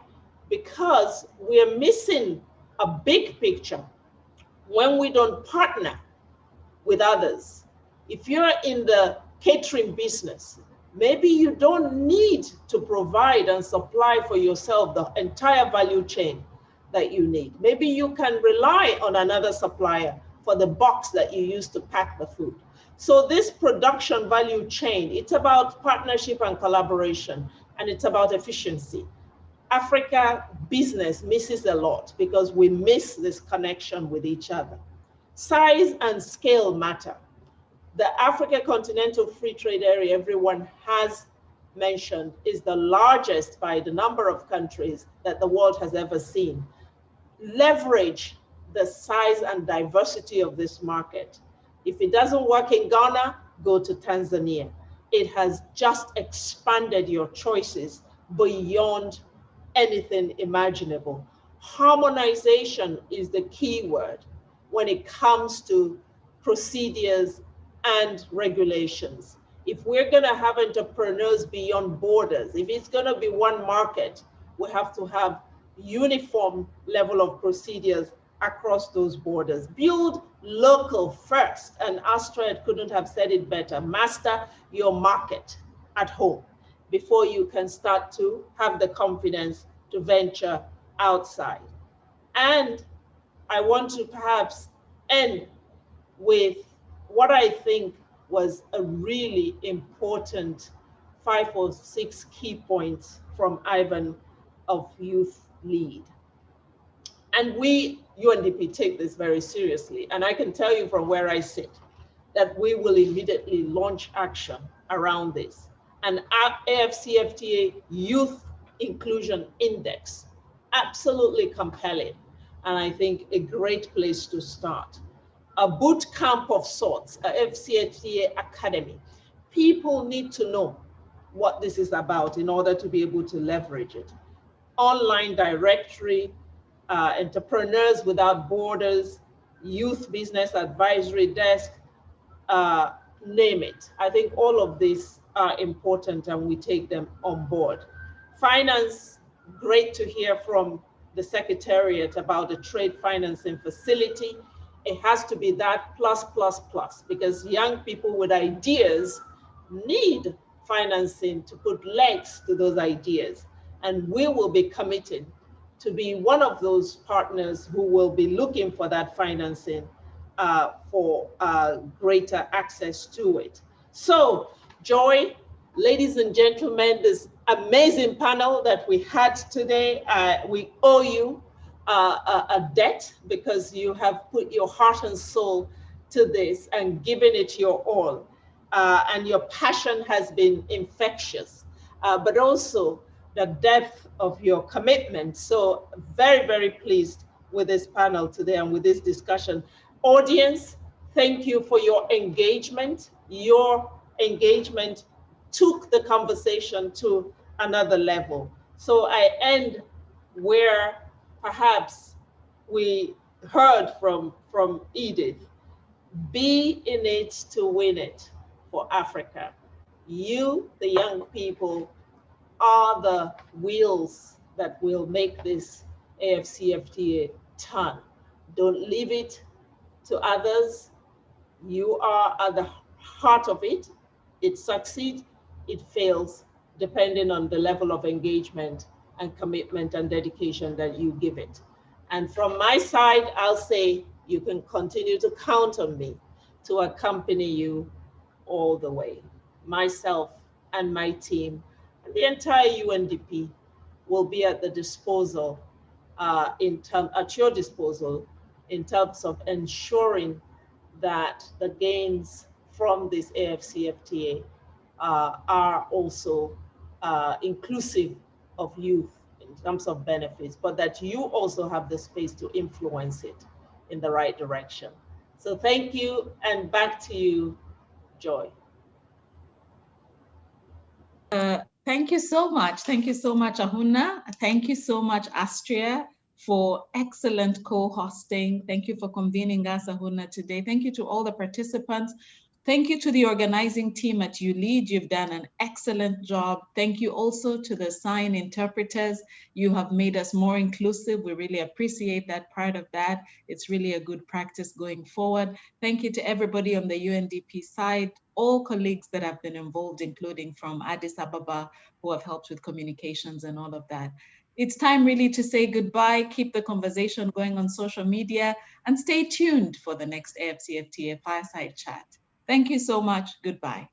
Speaker 2: Because we're missing a big picture when we don't partner with others. If you're in the catering business, maybe you don't need to provide and supply for yourself the entire value chain that you need. Maybe you can rely on another supplier for the box that you use to pack the food. So this production value chain, it's about partnership and collaboration, and it's about efficiency. Africa business misses a lot because we miss this connection with each other. Size and scale matter. The Africa Continental Free Trade Area, everyone has mentioned, is the largest by the number of countries that the world has ever seen. Leverage the size and diversity of this market. If it doesn't work in Ghana, go to Tanzania. It has just expanded your choices beyond anything imaginable. Harmonization is the key word when it comes to procedures and regulations. If we're going to have entrepreneurs beyond borders, if it's going to be one market, we have to have uniform level of procedures across those borders. Build local first, and Astrid couldn't have said it better. Master your market at home before you can start to have the confidence to venture outside. And I want to perhaps end with what I think was a really important 5 or 6 key points from Ivan of Youth Lead. And we, UNDP, take this very seriously. And I can tell you from where I sit that we will immediately launch action around this. An AfCFTA Youth Inclusion Index, absolutely compelling. And I think a great place to start. A boot camp of sorts, a AfCFTA Academy. People need to know what this is about in order to be able to leverage it. Online directory, Entrepreneurs Without Borders, Youth Business Advisory Desk, name it. I think all of these are important and we take them on board. Finance, great to hear from the Secretariat about the trade financing facility. It has to be that plus, because young people with ideas need financing to put legs to those ideas. And we will be committed to be one of those partners who will be looking for that financing for greater access to it. So, Joy, ladies and gentlemen, this amazing panel that we had today, we owe you a debt because you have put your heart and soul to this and given it your all. And your passion has been infectious, but also the depth of your commitment. So very, very pleased with this panel today and with this discussion. Audience, thank you for your engagement. Your engagement took the conversation to another level. So I end where perhaps we heard from Edith. Be in it to win it for Africa. You, the young people, are the wheels that will make this AfCFTA turn. Don't leave it to others. You are at the heart of it. It succeeds, it fails, depending on the level of engagement and commitment and dedication that you give it. And from my side, I'll say you can continue to count on me to accompany you all the way. Myself and my team, and the entire UNDP will be at the disposal, at your disposal, in terms of ensuring that the gains from this AfCFTA are also inclusive of youth in terms of benefits, but that you also have the space to influence it in the right direction. So thank you, and back to you, Joy.
Speaker 1: Thank you so much. Thank you so much, Ahunna. Thank you so much, Astria, for excellent co-hosting. Thank you for convening us, Ahunna, today. Thank you to all the participants. Thank you to the organizing team at ULEAD. You've done an excellent job. Thank you also to the sign interpreters. You have made us more inclusive. We really appreciate that part of that. It's really a good practice going forward. Thank you to everybody on the UNDP side, all colleagues that have been involved, including from Addis Ababa, who have helped with communications and all of that. It's time really to say goodbye, keep the conversation going on social media, and stay tuned for the next AfCFTA Fireside Chat. Thank you so much. Goodbye.